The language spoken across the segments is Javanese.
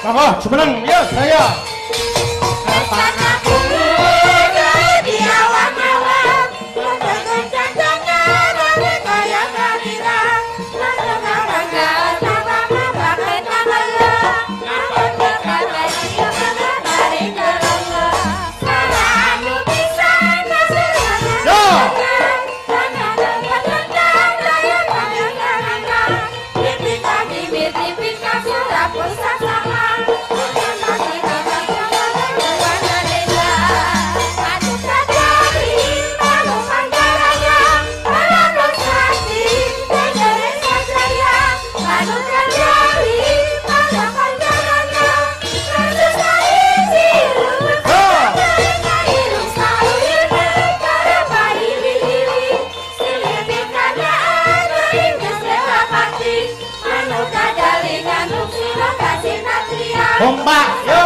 Monggo jumeneng ya saya. Kompak yo.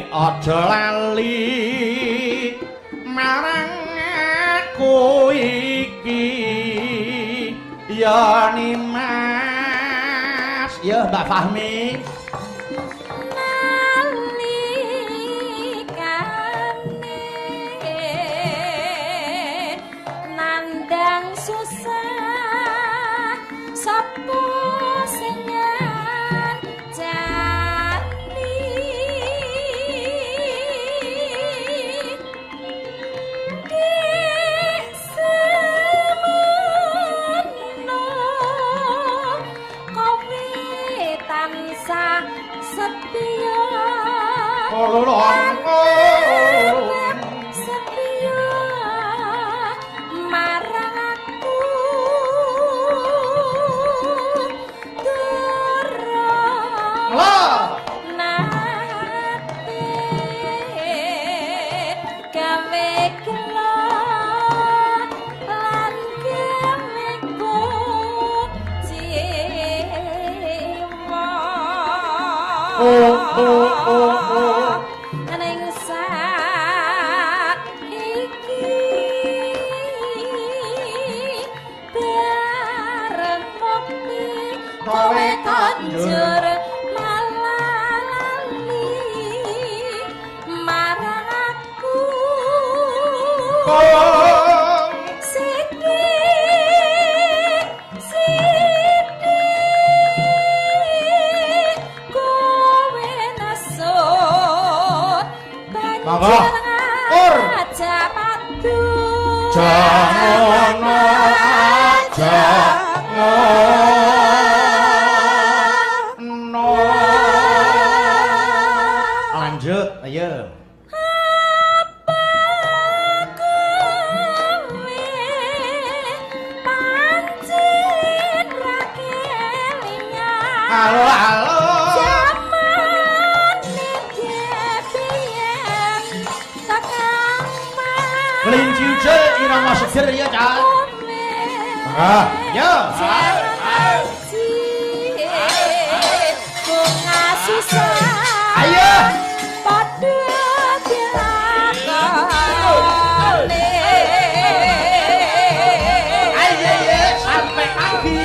Aja lali marang aku iki ya Nimas ya Mbak Fahmi nandang susah sapa sing setia marang aku nate gawe gelo lan gawe jiwa ning saiki bareng ngopi kowe konjur malalali marang aku aja padu jangan aja no lanjut ayo apa kowe pancen ra kelingan halo halo kelinci ujel irama seger ya Cak ya bunga susah ayo padha dilakoni ayo sampai pagi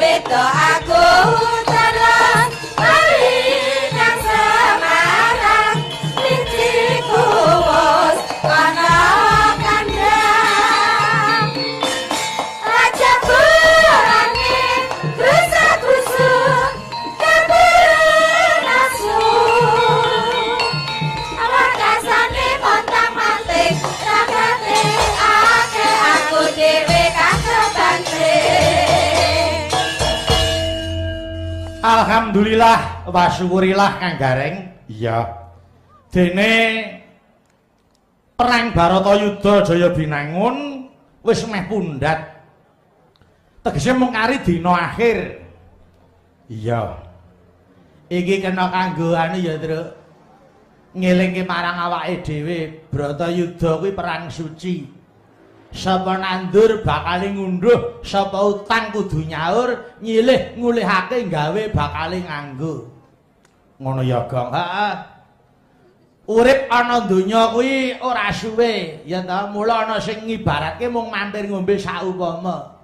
beda aku terus Kalinan Semarang Linciku wos ana kandang Aja kurangin Krusa-krusu Keburu nasu Wakasane montang-manting Rakate ake aku dewe kakebanting Alhamdulillah wa syukurilah Kang Gareng. Iya. Dene perang Baratayuda Jaya Binangun wis meh pundhat. Tegese mung kari dina akhir. Iya. Iki kena kanggo anu ya, Truk. Ngelingke marang awake dhewe, Bratayuda kuwi perang suci. Sapa nandur bakal ngunduh, sapa utang kudu nyaur, nyilih ngulihake gawe bakal nganggo. Ngono ya, Gong. Heeh. Urip ana donya kuwi ora suwe, ya ta. Mula ana sing ngibaratke mung mampir ngombe saupama.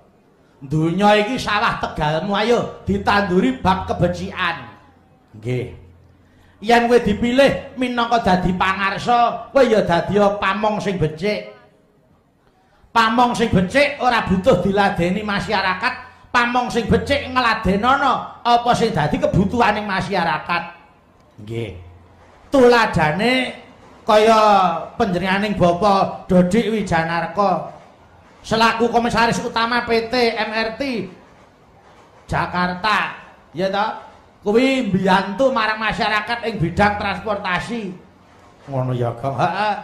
Donya iki sawah tegalmu, ayo ditanduri bab kebecikan. Nggih. Yen kowe dipilih minangka dadi pangarsa, kowe ya dadi pamong sing becik. Pamong sing becik ora butuh diladeni masyarakat, pamong sing becik ngladenono apa sing dadi kebutuhaning masyarakat. Nggih. Tuladane kaya panjenenganing Bapak Dodik Wijanarka selaku komisaris utama PT MRT Jakarta, ya ta? Kuwi mbiyantu marang masyarakat ing bidang transportasi. Ngono ya, Gong. Heeh.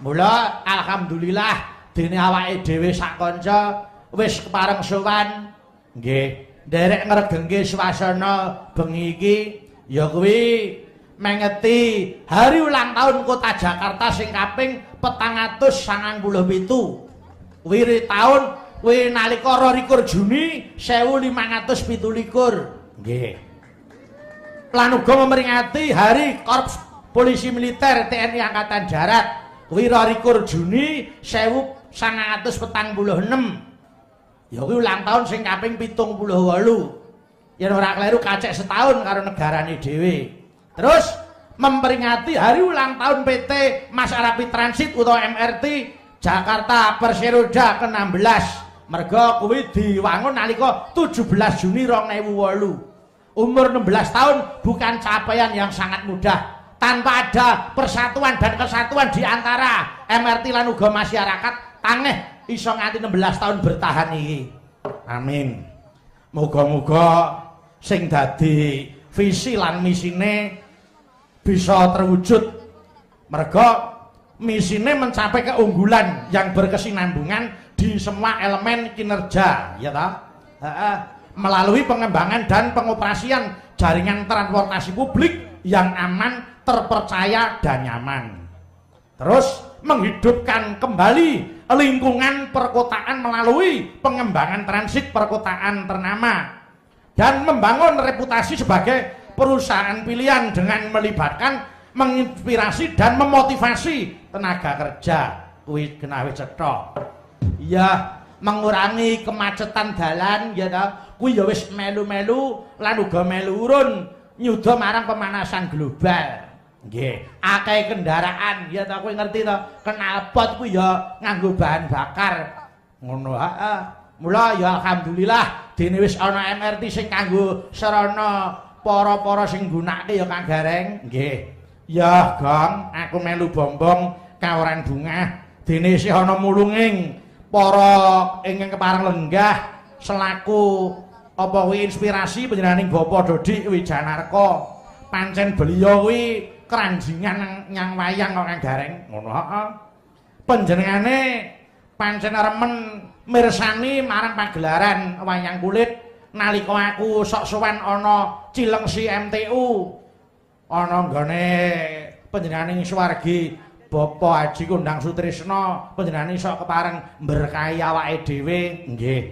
Mula alhamdulillah dene awake dhewe sak kanca wis kepareng sowan nggih nderek ngregengke swasana bengi iki ya kuwi mengeti hari ulang tahun Kota Jakarta sing kaping 497 kuwi taun kuwi nalika 22 Juni 1517 nggih lan uga memperingati hari Korps Polisi Militer TNI Angkatan Darat kuwi 22 Juni 1946. Ya kuwi ulang tahun sing kaping 78. Yen ora kleru kacek setahun karo negarane dhewe. Terus memperingati hari ulang tahun PT Mas Rapid Transit utawa MRT Jakarta Persero-da ke-16. Merga kuwi diwangun nalika 17 Juni 2008. Umur 16 tahun bukan capaian yang sangat mudah. Tanpa ada persatuan dan kesatuan di antara MRT lan uga masyarakat tangeh iso nganti 16 tahun bertahan iki. Amin. Muga-muga sing dadi visi lan misine bisa terwujud. Merga misine mencapai keunggulan yang berkesinambungan di semua elemen kinerja, ya ta? Melalui pengembangan dan pengoperasian jaringan transportasi publik yang aman, terpercaya dan nyaman. Terus menghidupkan kembali lingkungan perkotaan melalui pengembangan transit perkotaan ternama dan membangun reputasi sebagai perusahaan pilihan dengan melibatkan, menginspirasi dan memotivasi tenaga kerja. Kuwi genawe cetha. Ya, mengurangi kemacetan dalan ya ta. Kuwi ya wis melu-melu lan uga melu urun nyuda marang pemanasan global. Nggih, akeh kendaraan ya ta kowe ngerti to, knalpot kuwi ya nganggo bahan bakar. Ngono heeh. Mula ya alhamdulillah dene wis ana MRT sing kanggo sarana para-para sing nggunakake ya Kang Gareng. Nggih. Ya, Gong, aku melu bombong kaworan bungah dene isih ana mulunging para ingkang kepareng lenggah selaku apa kuwi inspirasi panjenenganing Bapak Dodik Wijanarka. Pancen beliau kuwi keranjingan nyang wayang kok Kang Gareng. Ngono heeh. Panjenengane pancen remen mirsani marang pagelaran wayang kulit nalika aku sok sowan ana Cilengsi MTU. Ana nggone panjenenganing swargi Bapak Haji Kondang Sutrisno, panjenengane sok kepareng berkahi awake dhewe. Nggih.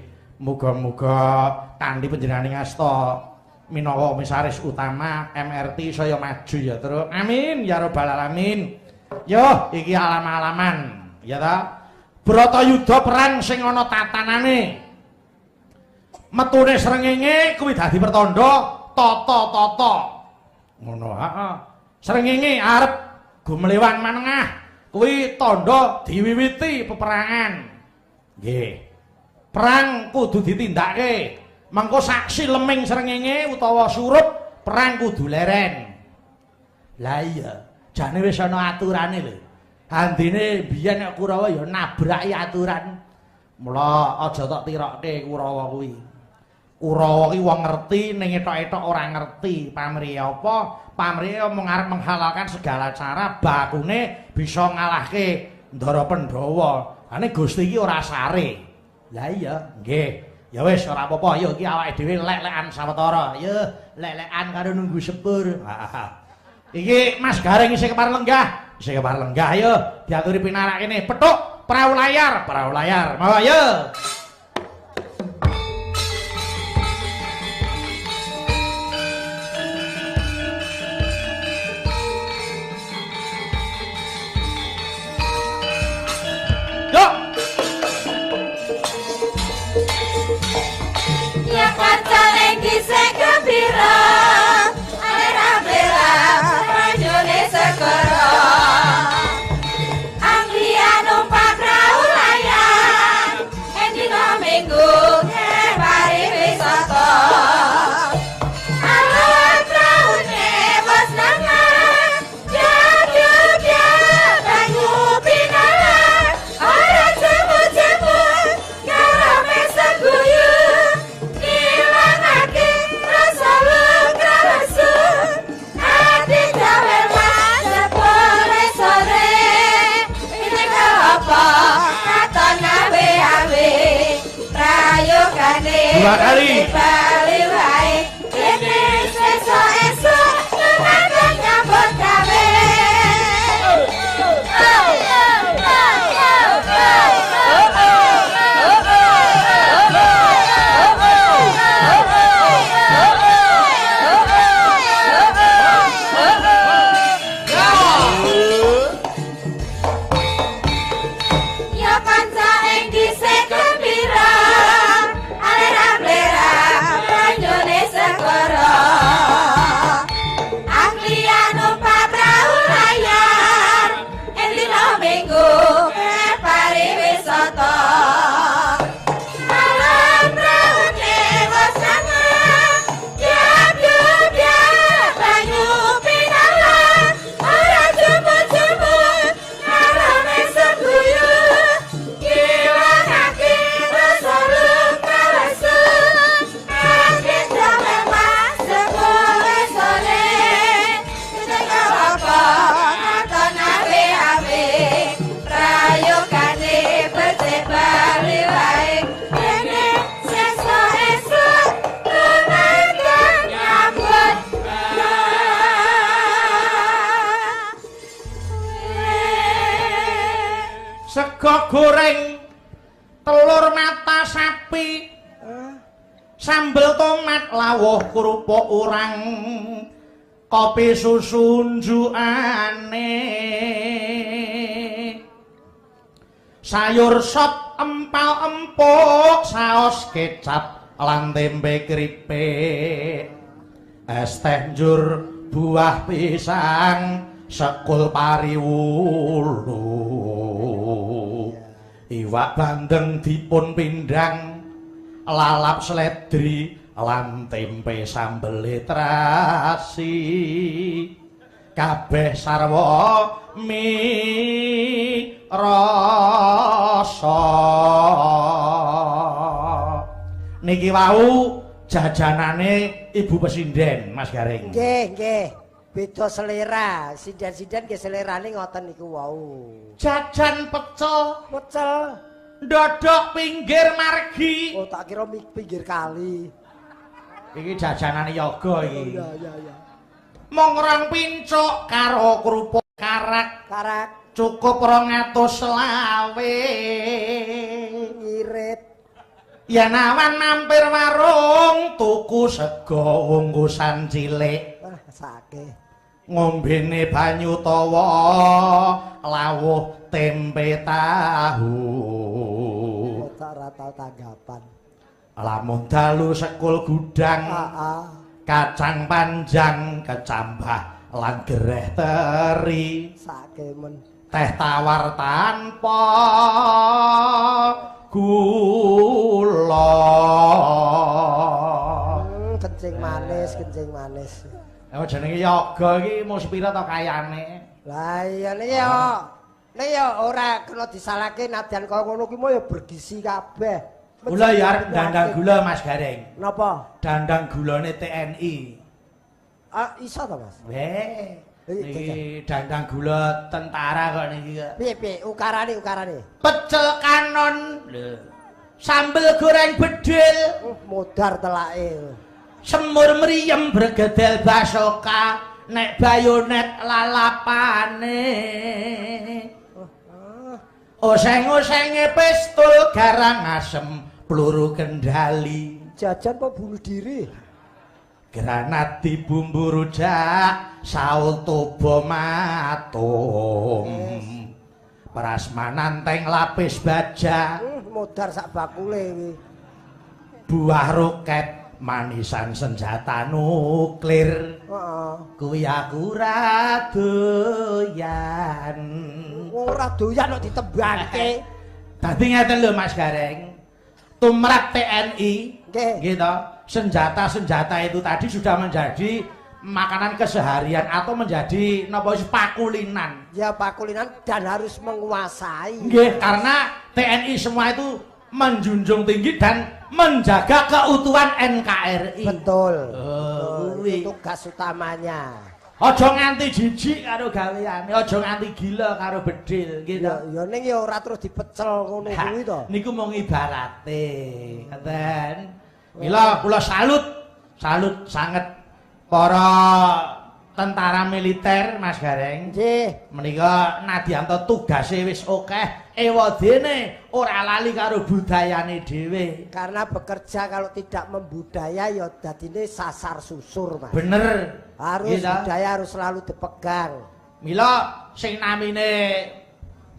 Muga-muga kanthi panjenenganing asta minangka komisaris utama MRT saya maju ya terus. Amin ya rabbal alamin. Yo iki alam-alaman ya ta. Bratayuda perang sing ana tatanane. Metune srengenge kuwi dadi pertanda tata-tata. Ngono, heeh. Srengenge arep gumlewan manengah kuwi tandha diwiwiti peperangan. Nggih. Perang kudu ditindakake. Mengko saksi leming srengenge utawa surup perang kudu leren. Lah iya, jane wis ana aturane lho. Andine biyen nek Kurawa ya nabraki aturan. Mula aja tok tirokke Kurawa kuwi. Kurawa ki wong ngerti ning etok-etok ora ngerti. Pamrih apa? Pamrih mung arep menghalalkan segala cara bakune bisa ngalahke Ndara Pandhawa. Ane Gusti iki ora sare. Lah iya, nggih. Ya wis ora apa-apa, ya iki awake dhewe lek-lekan sawetara. Ya lek-lekan karo nunggu sepur. Iki Mas Gareng isih kepar lenggah. Isih kepar lenggah ya diaturi pinarak kene. Petuk perahu layar, perahu layar. Mawa ya. Ya kancane kisah gembira alera-bera rajone segera Anglia numpak perahu layar endino minggu kebari wisata alon praune wes nangan jadudya banyu pinalar ora jemu-jemu karame seguyu ilangake rasa luka lesu ati jawer mas sepore sore ini apa kata nabe-abe prayogane Dua kali. bali wae ini esok-esok tenaga nyambut gawe Ya kanca ing dhisik gembira alera-blera banyune segara Anglia numpak perahu layar ing dina minggu kepari wisata malam praune wes sangat jab-jab banyu pinalar ora jemput-jemput karame seguyu ilangake rasa luka lesu ati jaman mas sepuluh sore ketika apa kata nabe-abe prayogane becik bali wae ini sesuk-esuk tenaga nyambut Sego goreng, telur mata sapi, sambel tomat, lawuh kerupuk urang, kopi susu unjukane, sayur sop empal empuk, saos kecap lan tempe keripik, es teh njur buah pisang, sekul pariwulu. Iwak bandeng dipun pindang, lalap sledri lan tempe sambel terasi, kabeh sarwa mi rasa. Niki wau jajanane Ibu Pesinden, Mas Gareng. Nggih, nggih. Beda selera. Sinden-sinden nggih selerane ngoten niku wau. Jajan pecel, Pecel. ndodok pinggir margi. Oh, tak kira pinggir kali. Iki jajanane yoga Oh, iki. iya, iya, iya. Mung rong pincuk karo kerupuk karak. Karak Cukup 220. ngirit. Yen awan mampir warung tuku sego wungkusan cilik. Wah, sakeh. Ngombene banyu tawa lawuh tempe tahu. Oh, tak ora tau tanggapan. lamun dalu sekul gudang kacang panjang kecambah lan gereh teri sakemen teh tawar tanpa gula kencing manis jenenge yoga iki mau sepira to kayane lah iya nek ya ora kena disalahke nadyan kaya ngono ki mau ya bergizi kabeh gula ya arep dandang gula Mas Gareng napa dandang gulane TNI iso to Mas iki dandang gula tentara kok niki piye ukarane pecel kanon sambel goreng bedil modar telake semur mriyem bregedel basoka nek bayonet lalapane oseng-osenge pistol garang asem peluru kendali jajan kok bunuh diri granat dibumbu rujak saul toba matung prasmanan teng lapis baja modar sak bakule iki buah roket manisan senjata nuklir kuwi aku ora doyan kok ditembake dadi ngeten lho Mas Gareng tumrap TNI gitu senjata-senjata itu tadi sudah menjadi makanan keseharian atau menjadi napa pakulinan ya pakulinan dan harus menguasai nggih karena TNI semua itu menjunjung tinggi dan menjaga keutuhan NKRI. Betul. Itu tugas utamanya. Aja nganti jijik karo gaweane, aja nganti gila karo bedil gitu. Ya ning ya ora terus dipecel ngono kuwi to. Niku mung ibarate. Ngeten. Mila kula salut sanget para tentara militer Mas Gareng. Nggih. Menika nadyanto tugase wis akeh, ewadene ora lali karo budayane dhewe. Karena bekerja kalau tidak membudaya ya dadine sasar susur, Mas. Bener. Harus budaya harus selalu dipegang. Mila sing namine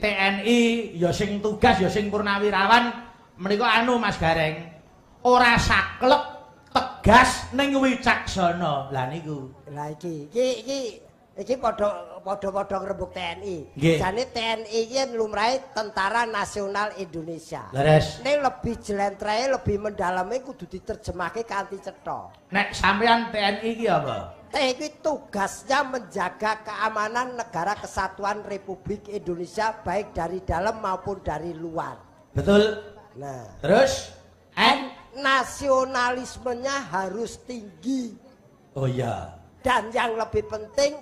TNI ya sing tugas ya sing purnawirawan menika anu Mas Gareng. Ora saklek tegas ning wicaksana. Lah niku. Lah iki padha ngrembug TNI. Jane TNI iki lumrahe Tentara Nasional Indonesia. Leres. Ning lebih jlentrehe, lebih mendalame kudu diterjemahke kanthi cetha. Nek sampean TNI iki apa? TNI tugasnya menjaga keamanan negara kesatuan Republik Indonesia baik dari dalam maupun dari luar. Betul. Nah, terus nasionalismenya harus tinggi. Oh iya. Dan yang lebih penting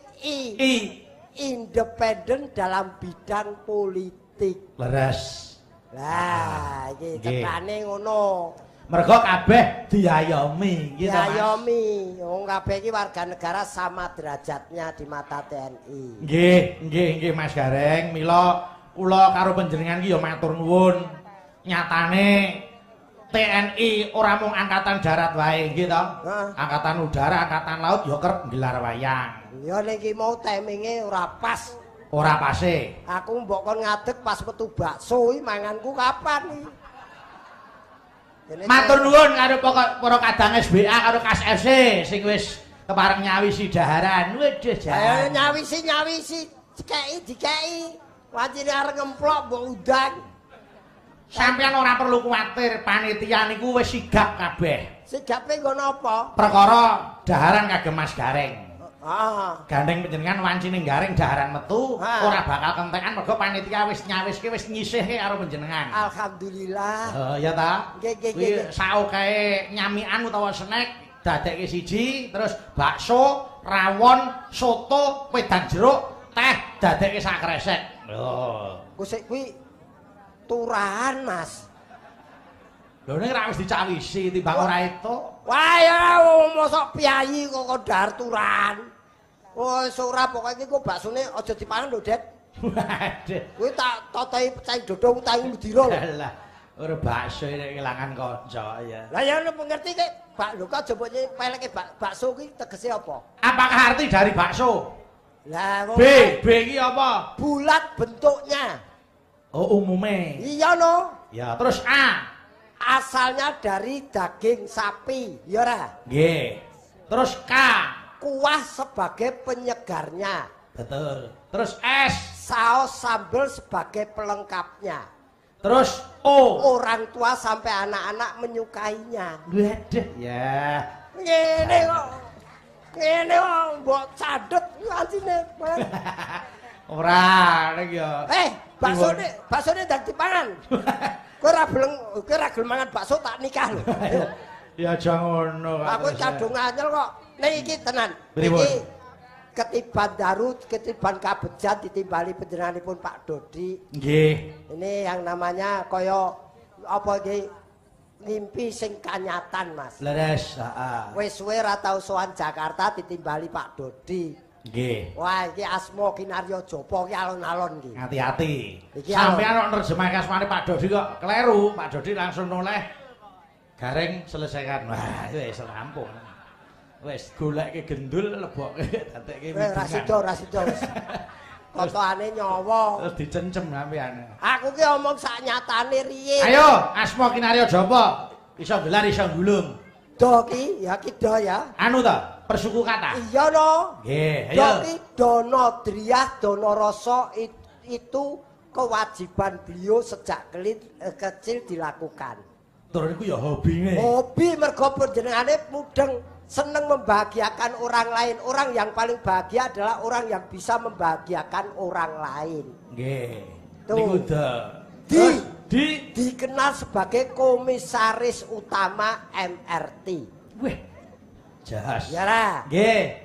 independen dalam bidang politik. Leres. Lah, iki cetane ngono. Mergo kabeh diayomi gitu Mas. Diayomi. Wong kabeh iki warga negara sama derajatnya di mata TNI. Nggih Mas Gareng. Mila kula karo panjenengan iki ya matur nuwun. Nyatane TNI ora mung angkatan darat wae nggih to. Angkatan udara, angkatan laut ya kerep gelar wayang. Ya ning iki mau timinge ora pas. Ora pase. Aku mbok kon ngadeg pas metu bakso iki manganku kapan iki? Matur nuwun karo para kadang SBA karo Kas FC sing wis kepareng nyawisi daharan. Wedhus jan. Ayo nyawisi dikeki. Wancine arep ngemplok mbok undang. Sampeyan ora perlu kuwatir, panitia niku wis sigap kabeh. Sigape nggo napa? Perkara daharan kagem Mas Gareng. Gandeng panjenengan wancine garing daharan metu ora bakal kentekan mergo panitia wis nyawiske wis nyisihke karo panjenengan. Alhamdulillah. Oh ya ta? Nggih. Saukae nyamikan utawa snack dadekke siji, terus bakso, rawon, soto, wedang jeruk, teh dadekke sak kresek. Oh. Kusik kuwi turahan, Mas. Lho ning ra wis dicawisi timbang ora itu. Wah ya mosok piyayi kok kondhar turahan. Oh, ora pokoke kok baksone aja dipangan lho, Det. Waduh. Kuwi tak totohi pecah dodo utangi mudira lho. Lah, ora bakso nek kelangan kanca ya. Lah ya ngerti kek, Pak lho kok jebuk peleke bakso kuwi tegese apa? Apakah arti dari bakso? Lah B iki apa? Bulat bentuknya. Oh, umume. Iya no. Ya, terus A. asalnya dari daging sapi, ya ora? Nggih. Terus K. Kuah sebagai penyegarnya. Betul. Terus S. Saus sambal sebagai pelengkapnya. Terus O. Orang tua sampai anak-anak menyukainya. Waduh. Ya. Ngene kok. Ngene kok mbok cadet antine. Ora nek ya. Baksone dak dipangan. Kowe ora gelem mangan bakso tak nikah lho. Ya aja ngono. Aku kadung anyel kok. Nek iki tenan. Pripun? Iki ketiban daru, ketiban kabejan ditimbali panjenenganipun Pak Dodi. Nggih. Ini yang namanya kaya apa iki ngimpi sing kanyatan, Mas. Leres, heeh. Wis suwe ra tau sowan Jakarta ditimbali Pak Dodi. Nggih. Wah, iki asma kinarya Japa iki alon-alon iki. Hati-hati. Iki Sampeyan kok nerjemahke asmane Pak Dodi kok kleru. Pak Dodi langsung noleh gareng selesaikan. Wah, wis rampung. Wis goleke gendul lebokke dadekke Ra sida wis. Kotoane nyawa. Terus dicencem sampeyan. Aku ki omong sak nyatane riyin. Ayo, asma kinarya Japa. Iso gelar iso gulung. Do ki, ya ki do ya. Anu ta, persuku kata. Iya no. Nggih, Do ayo. ki dono driyah, dono rasa itu kewajiban beliau sejak kecil dilakukan. Terus niku ya hobine. Hobi mergo panjenengane mudeng seneng membahagiakan orang lain. Orang yang paling bahagia adalah orang yang bisa membahagiakan orang lain. Nggih. Tuh. Niku da. Dikenal sebagai komisaris utama MRT. Wih. Jas. Ya ra. Nggih.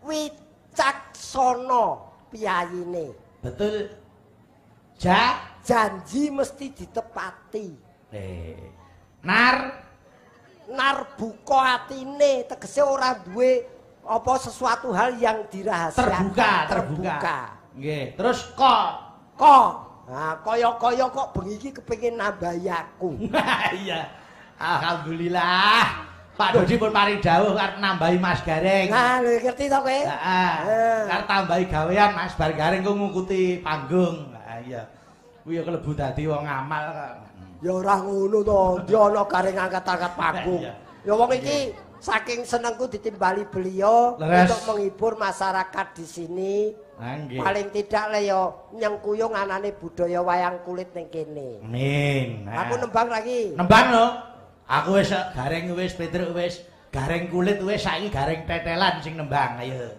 Wicaksono piyayine. Betul. Janji mesti ditepati. Nar buka atine tegese ora duwe apa sesuatu hal yang dirahasiakan. Terbuka. Nggih. Terus kok. Nah, kaya-kaya kok bengi iki kepengin nambahi aku. Iya. Alhamdulillah. Pak Dodi pun paring dawuh arep nambahi Mas Gareng. Nah, lho ngerti to kowe? Heeh. Arep tambahi gawean Mas Bar Gareng ku ngikuti panggung. Ha iya. Kuwi ya kelebu dadi wong amal kok. Ya ora ngono to, ndi ana gareng angkat-angkat panggung. Ya wong iki saking senengku ditimbali beliau untuk menghibur masyarakat di sini. Nggih. Paling tidak le ya nyengkuyung anane budaya wayang kulit ning kene. Amin. Aku nembang lagi. Nembang lho. Aku wis gareng wis Petruk wis gareng kulit wis saiki gareng tetelan sing nembang ayo.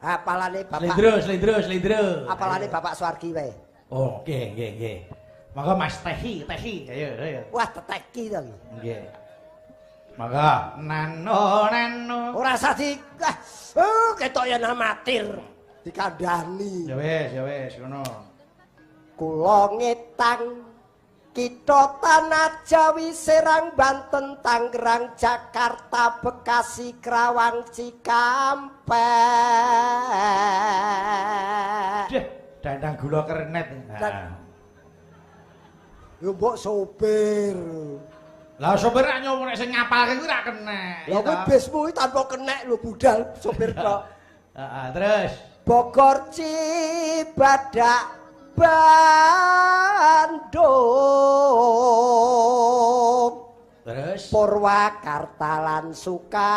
Apalane Bapak. Slendro. Apalane Bapak Suwargi wae. Oh, nggih. Monggo Mas Tehi. Ayo. Wah, teteki to. Nggih. Monggo nano. Ora usah ketok yen amatir dikandhani. Ya wis ngono. Kula ngetang Kitha Tanah Jawi Serang Banten Tangerang Jakarta Bekasi Kerawang Cikampek. Dandang gula kernet. Yo mbok sopir. Lah sopir nek nyowo nek sing ngapalke kuwi ra kenek. Lah kowe bismu iki tanpa kenek lho budal sopir tok. Heeh, terus Bogor Cibadak Bandung. Terus Purwakarta lan Sukabumi.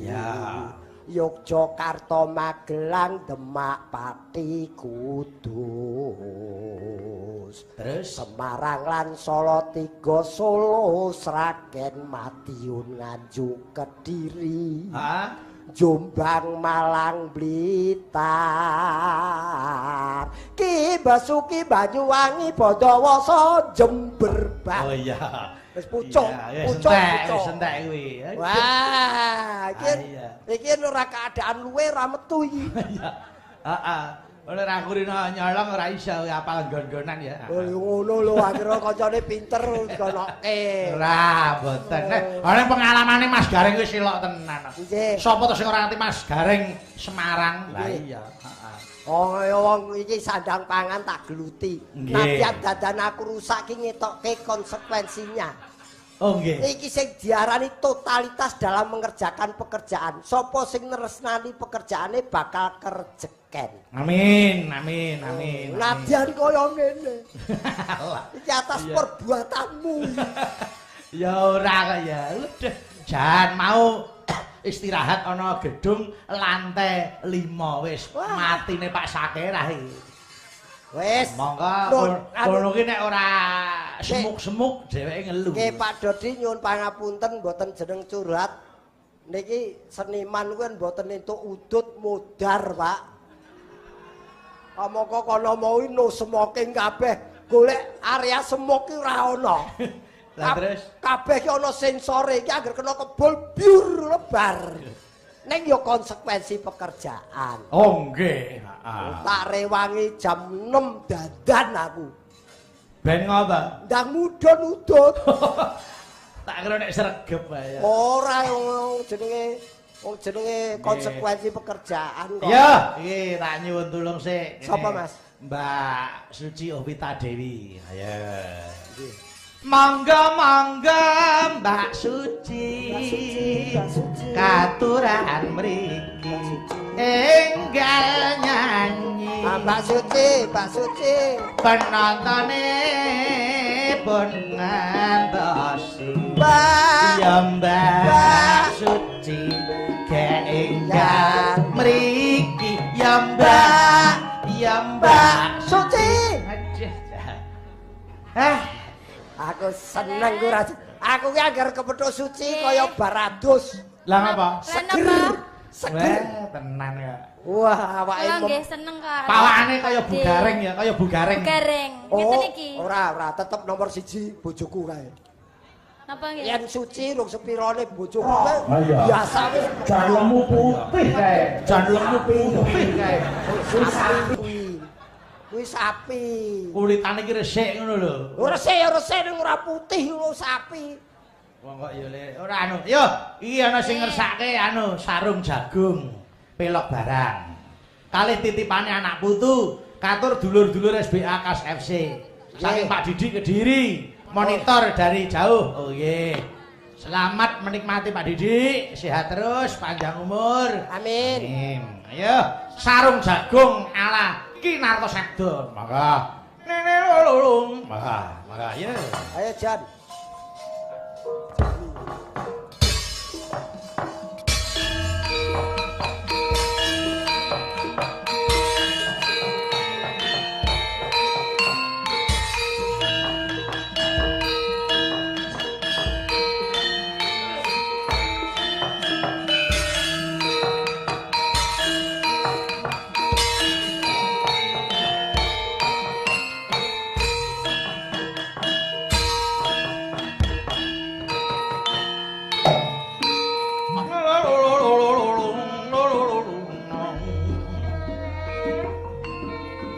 Ya. Yogyakarta Magelang Demak Pati Kudus. Terus Semarang lan Solo Tigo Solo Sragen Madiun Nganjuk Kediri. Jombang Malang Blitar Ki Basuki Banyuwangi Bondowoso Jember Oh iya. Wis pucuk, pucuk. Entek kuwi. Wah, iki ora keadaan luwe ra metu iki. Iya. Heeh. Oleh ra kurino nyolong ora iso apal nggon-nggonan ya. Oh ngono lho akhire kancane pinter dikonokke. Ora boten. Nek ana pengalamane Mas Gareng wis elok tenan. Sopo to sing ora ngerti Mas Gareng Semarang? Lah iya, heeh. Oh ya wong iki sandang pangan tak geluti. Nadyan dadan aku rusak ki ngetokke konsekuensinya. Oh nggih. Iki sing diarani totalitas dalam mengerjakan pekerjaan. Sopo sing neresnani pekerjaane bakal kerjeken. Amin, amin, amin. Nadyan kaya ngene. Iki atas perbuatanmu. Ya ora kok ya. Udah, jan mau istirahat ana gedung lantai 5 wis matine Pak Sakerah iki. Wis. Monggo kono ki nek ora semuk-semuk dheweke ngelu. Nggih Pak Dodi nyuwun pangapunten mboten jeneng curhat. Niki seniman kuwi mboten entuk udut modar, Pak. Mongko kono mau no smoking kabeh golek area semuk ki ora ana. Lah terus kabeh ki ana sensore iki anggere kena kebul biur lebar. Ning ya konsekuensi pekerjaan. Oh nggih. Tak rewangi jam 6 dadan aku. Ben ngopo? Ndang mudhun udut. Tak kira nek sregep wae. Ora wong jenenge konsekuensi pekerjaan kok. Ya, iki tak nyuwun tulung sik. Sapa, Mas? Mbak Suci Ovita Dewi. Ayo. Mangga-mangga Mbak Suci, katuran mriki enggal nyanyi. Mbak Suci. Penontone pun ngantosi. Mbak. Ya Mbak Suci, keenggal mriki. Ya Mbak Suci. Aduh. Aku seneng ku Raja. Aku ki anggar kepethuk suci kaya barados. Lah ngapa? Seger. Wah, tenan ya. Wah, awake Kula nggih seneng Kak. Pawakane kaya bugareng ya, kaya bugareng. Bugareng. Ngeten iki. Ora, tetep nomor 1 bojoku kae. Napa nggih? Yen suci rung sepirane bojoku kae biasa wis Jan lemu putih kae. Jan lemu putih kae. Kuwi sapi. Kulitane ki resik ngono lho. Ora resik ning ora putih ngono sapi. Wong kok ya le, ora anu. Yo, iki ana sing ngersake anu sarung jagung, pelok barang. Kalih titipane anak putu, katur dulur-dulur SBA Kas FC. Saking Pak Didi Kediri, monitor dari jauh. Oh nggih. Selamat menikmati Pak Didi, sehat terus, panjang umur. Amin. Amin. Ayo, sarung jagung ala Kinarto Sabdo. Maka nene lulung. Maka ya. Ayo Jan.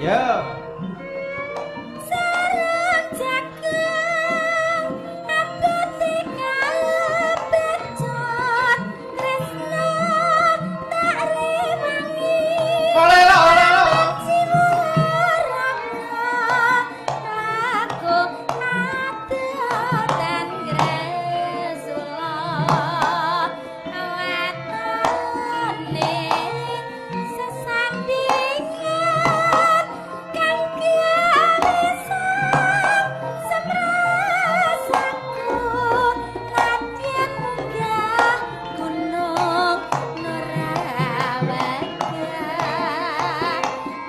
Ya. Sarang jagung aku tinggal becot tresno tak rewangi Olelo. jiwa aku adotan gresula awetane sesandingan kang kiawisan semrasaku kadyan munggah gunung Nurawagan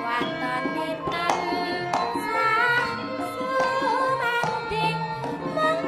watone tansah sumanding mung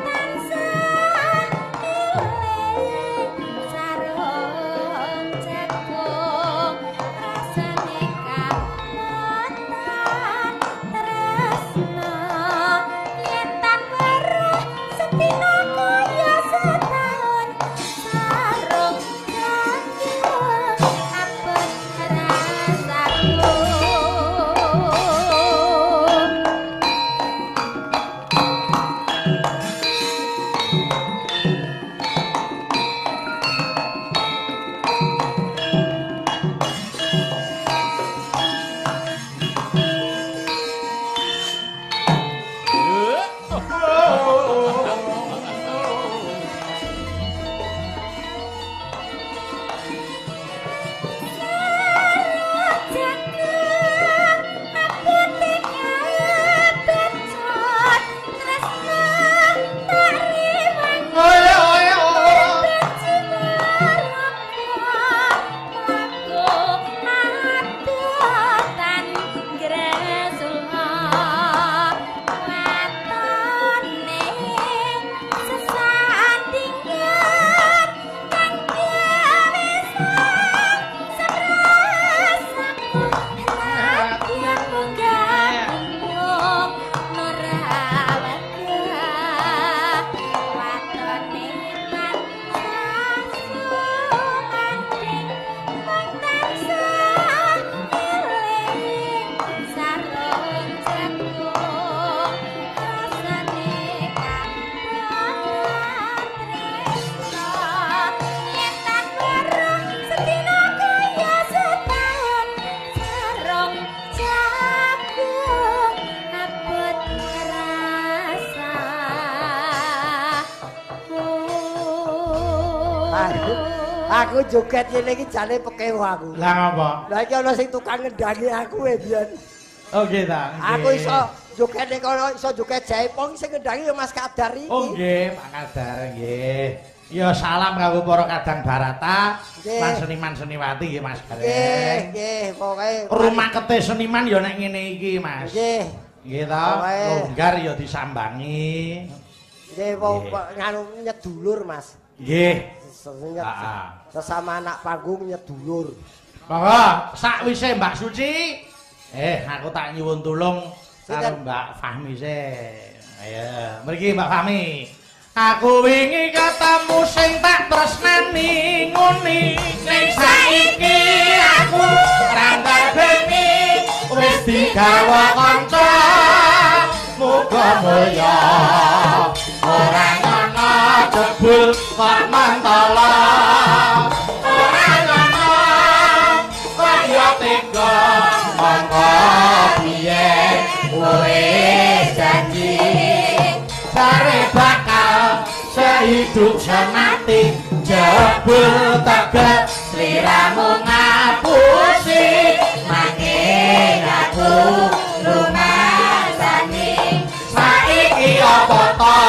Aku joget ngene iki jane pekewo aku. Lah ngapa? Lah iki ana sing tukang ngendangi aku biyen. Oh nggih ta. Aku iso joget nek kono iso joget jaipong sing ngendangi ya Mas Kadar iki. Oh nggih, Pak Kadar nggih. Ya salam kanggo para kadang barata lan seniman seniwati nggih Mas Kadar. Nggih, nggih, pokoke rumah kete seniman ya nek ngene iki Mas. nggih. Nggih ta, longgar ya disambangi. Nggih, nganu nyedulur Mas. Nggih. Sesama anak panggung nyedulur. Monggo sakwise Mbak Suci, aku tak nyuwun tulung karo Mbak Fahmi se. Ayo, mriki Mbak Fahmi. Aku wingi ketemu sing tak tresnani nguni ning saiki aku rangga beni wis digawa kanca muga mulya ora ngono jebul kok mentala ora ngono kaya tega mongko piye wis janji sare bakal sehidup semati jebul tegak sliramu ngapusi makin aku lumasani saiki apa to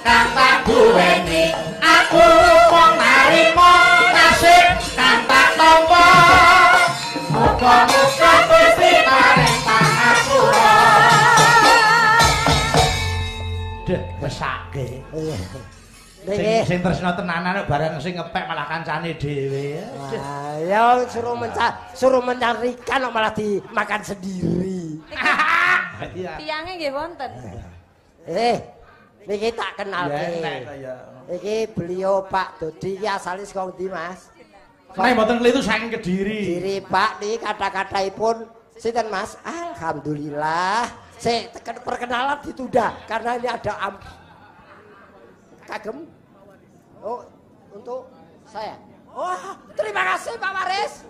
kang tak duweni aku wong narima nasib kang tak tampa muga-muga Gusti paring pangapura. Deh, mesake. Sing tresna tenanan bareng sing ngepek malah kancane dhewe. Ya suruh mencarikan kok malah dimakan sendiri. Tiange nggih wonten. Niki tak kenalke. Iki beliau Pak Dodi iki asale saka ndi, Mas? Nek mboten klitu saking Kediri. Kediri, Pak, niki kata-kataipun sinten, Mas? Alhamdulillah. Sik perkenalan ditunda karena ini ada kagem. Oh, untuk saya. Wah, terima kasih Pak Waris.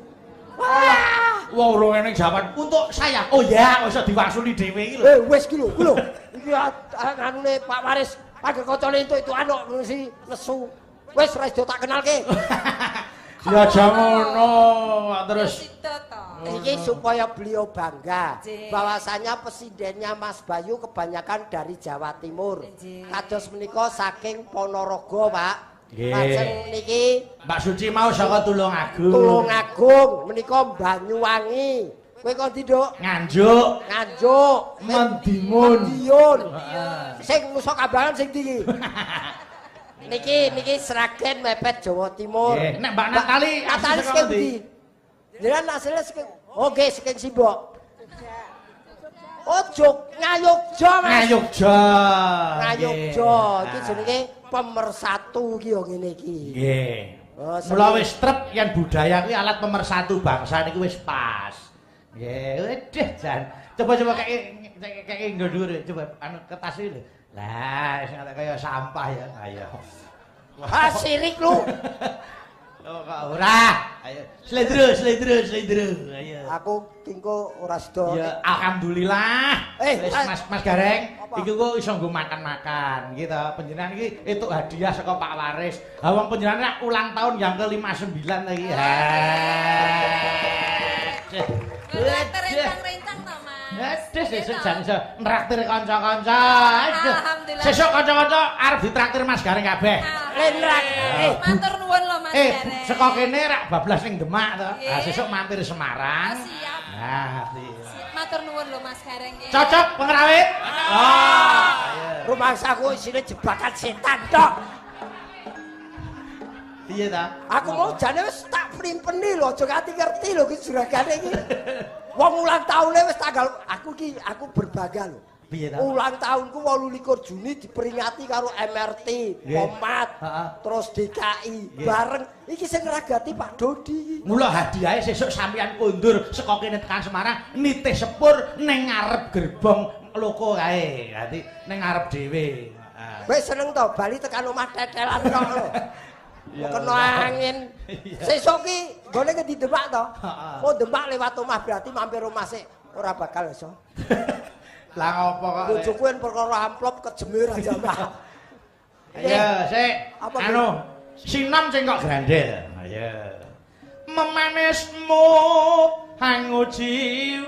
Wah, urung eneng jawaban untuk saya. Oh ya, iso diwangsuli dhewe iki lho. Wis ki lho, Iki anune Pak Waris, pake kancane itu anu si nesu. Wis ora iso tak kenalke. Ya jangono, terus Ini supaya beliau bangga bahwasanya presidennya Mas Bayu kebanyakan dari Jawa Timur. Kados menika saking Ponorogo, Pak. Lajeng niki Mbak Suci mau saka Tulungagung. Tulungagung menika Banyuwangi. Kowe kok ndi, Nduk? Nganjuk. Nganjuk. Mendimun. Mendiun. Sing Nusa Kambangan sing ndi? Niki Sragen mepet Jawa Timur. Nek Mbak Natali asli saka ndi? Jenengan asline saking nggih saking Simbok. Oh, Ngayogja, Mas. Ngayogja. Ngayogja. Iki jenenge pemersatu iki yo ngene iki. Nggih. Mula wis trep yen budaya kuwi alat pemersatu bangsa niku wis pas. Nggih, wedeh jan. Coba kayak nggo dhuwur coba anu kertas iki lho. Lah, sing kaya sampah ya. Ayo. Ah, sirik lu. Oh, kok ora. Ayo, slendro. Ayo. Aku tingko ora sedo. Ya, alhamdulillah. Wis Mas Gareng, iki kok iso nggo makan-makan gitu. Panjenengan iki entuk hadiah saka Pak Waris. Ha wong panjenengan ulang tahun yang ke-59 lagi. Rencang-rencang to, Mas. Sesuk jan iso nraktir kanca-kanca. Alhamdulillah. Sesuk kanca-kanca arep ditraktir Mas Gareng kabeh. Lenrak. Matur nuwun lho Mas Gareng. Saka kene rak bablas ning Demak to. Sesuk mampir Semarang. Siap. Nah, Matur nuwun lho Mas Gareng nggih. cocok pengrawit? Rumah saku isine jebakan setan tok. Piye ta? Aku mau jane wis tak primpeni lho, aja nganti ngerti lho ki juragane iki. Wong ulang tahune wis tanggal aku berbangga lho. Piye ta? Ulang tahunku 28 Juni diperingati karo MRT, Pomat, terus DKI bareng. Iki sing ngragati Pak Dodi. Mula hadiahe sesuk sampeyan kondur saka kene tekan Semarang nitih sepur ning ngarep gerbong loko kae. Dadi ning ngarep dhewe. Wis seneng to bali tekan omah tetelan kok lho. Kena angin. Sesuk ki gone ke di Demak to. Oh Demak lewat omah berarti mampir omah sik ora bakal iso. Lah ngopo kok? Bojoku en perkara amplop kejemir aja, Mbak. Ayo, sik. Anu, Sinom sing kok grandel. Ayo. Memanismu hangu jiwet.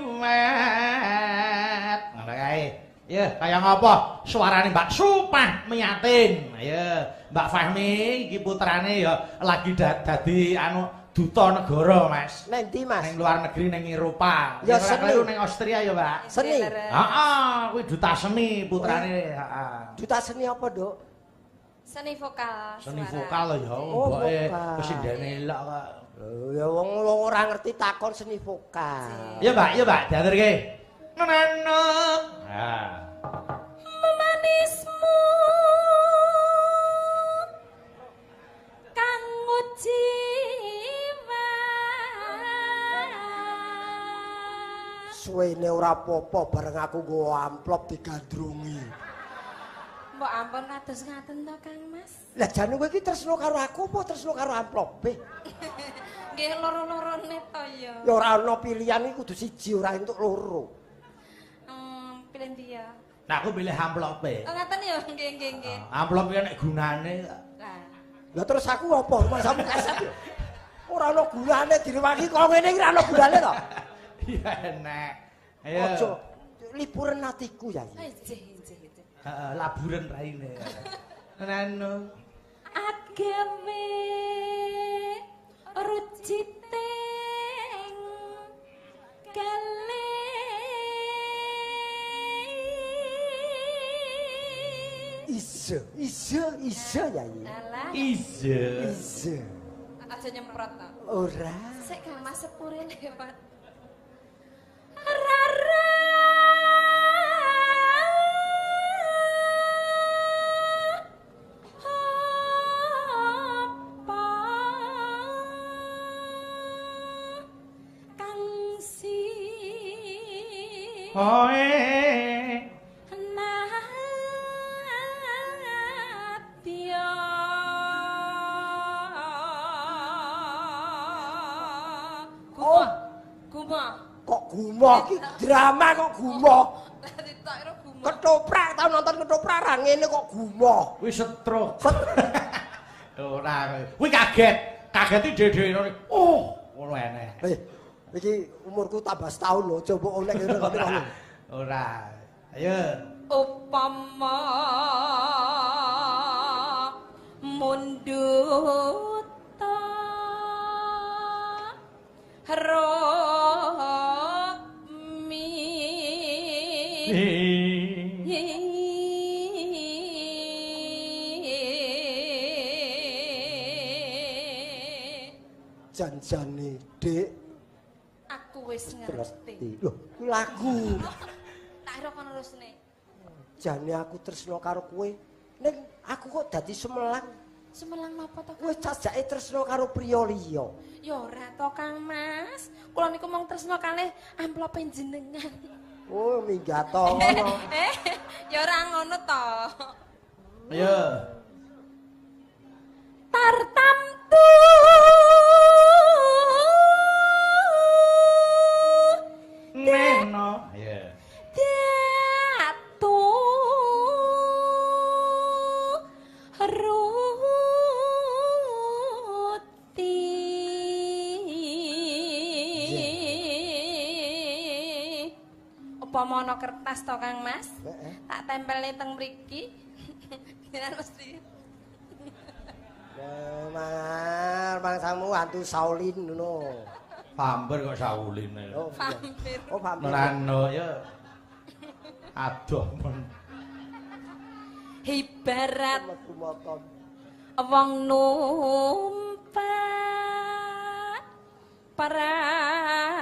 Ngono kae. Ya, kaya ngapa? Suarane Mbak Supah Miyatin. Ayo, Mbak Fahmi iki putrane ya lagi dadi anu duta negara, Mas. Neng ndi, Mas? Ning luar negeri ning Eropa. Ya, Ora seni. kleru ning Austria ya, Pak. Seni. Heeh, kuwi duta seni putrane, heeh. Duta seni apa, Dok? Seni vokal. Seni suara. vokal ya, Oh, mboke vokal. kesindene elok kok. Ya wong ora ngerti takon seni vokal. Ya, Pak, diaturke. Nana. Nah. Memanismu kang jiwet. Suwene ora apa-apa bareng aku nggo amplop digandrungi. Mbok ampun kados ngaten to, Kang Mas. Lah jane kowe iki tresno karo aku apa tresno karo amplope? Nggih loro-lorone to ya. Ya ora ana pilihan iki kudu siji ora entuk loro. Pilih ndi ya? Nah, aku pilih amplope. Oh ngaten ya, nggih. Amplop iki nek gunane Lah, Lah terus aku apa? Masamu kaset. Ora ana gunane direwangi kok ngene iki ora ana gunane to. iya enek. Ayo. Aja liburan atiku ya. ijih. Heeh, laburan raine. Nano. Agawe ruciting kale Iso ya iki. alah Ize. aja nyemprot to. Ora. Sik Kang Mas sepure lewat. Rara apa kang si Hoe. natya Gumah. Kok gumoh iki drama kok gumoh. Lah ditakira gumah. Ketoprak tau nonton ketoprak ra ngene kok gumoh. Wis stroke. Ora. Kuwi kaget. Kageti dhewe-dhewe. Oh, ngono eneh. Iki umurku tambah setahun lho, coba oleh ngene kok. Ora. Ayo. Upama munduta Janjane, Dik. aku wis ngerti. Loh, kuwi lagu. Tak kira kono terusne. Jane aku tresno karo kowe. Ning aku kok dadi semelang. Semelang napa to? Kowe cacake tresno karo priya liya. Ya ora to Kang Mas. Kula niku mung tresno kalih amplope jenengan. Oh, minggat to ngono. Ya ora ngono to. Ayo. Tartamtu Neno. Ayo. Datu ruti upama ana kertas to Kang Mas tak tempelne teng mriki jenengan mesti Mangsamu hantu Shaolin ngono. Pamber kok sauline. Oh, vampir. oh vampir. Nano ya. Aduh men. Ibarat Metu motor. wong numpak perahu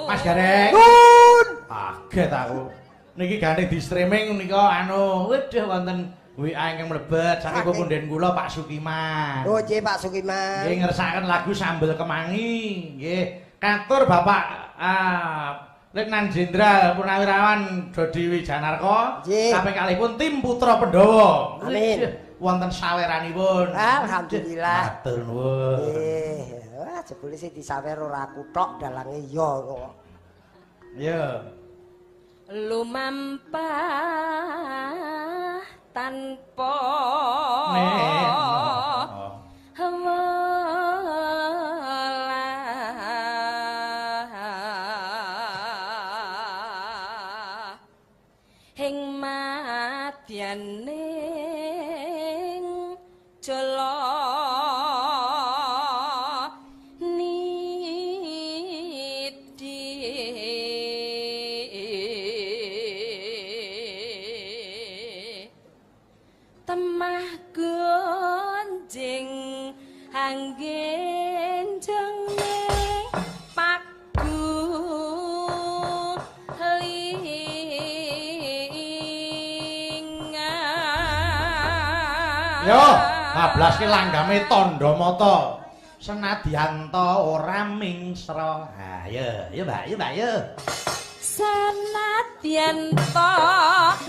Mas Gareng. Nun. Kaget aku. Niki ganti di streaming nika anu, waduh wonten WA ingkang mlebet saking punden kula Pak Sukiman. Oh, nggih Pak Sukiman. Nggih ngersakaken lagu Sambel Kemangi. Nggih, katur Bapak Letnan Jenderal Purnawirawan Dodi Wijanarko kaping kalihipun tim Putra Pandhawa. Amin. Wonten saweranipun. Alhamdulillah. Matur nuwun. Nggih. Wah, jebule sing disawer ora aku tok dalange ya kok. Iya. lumampah tanpa hing madyaning jala temah gonjing anggen jenging pagu lingan yo 12 ki langgame tandha mata senadyan ta ora mingsra ha yo Mbak yo senadyan ta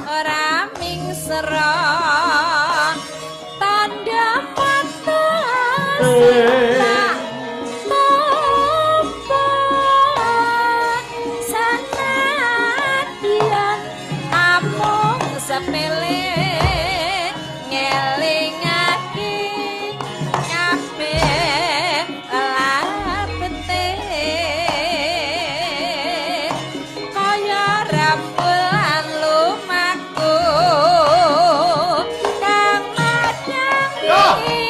ora mingsra tandha mata senadyan amung sepele ngelingake kabeh labete kaya rambulan lumaku kang madyangi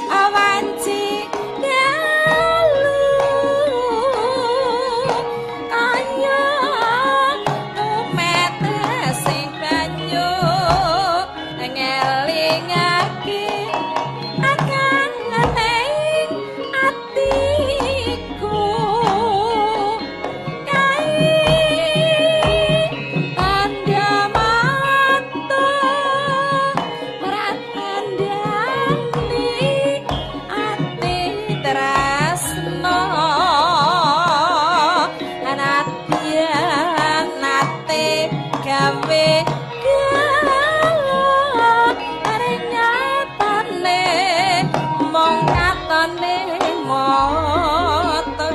awanci dalu kaya umete sing banyu ngelingake akan ngening atiku tanda mata ratandani ati tresno anadyan nate gawe nyatane mong katone moto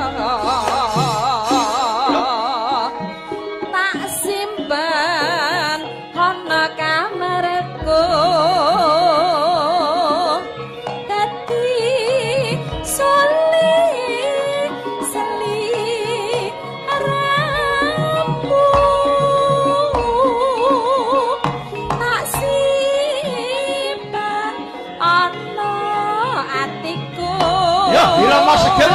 tak simpen ana kamarku dadi seli rambu tak simpen ana atiku yo Irama Seger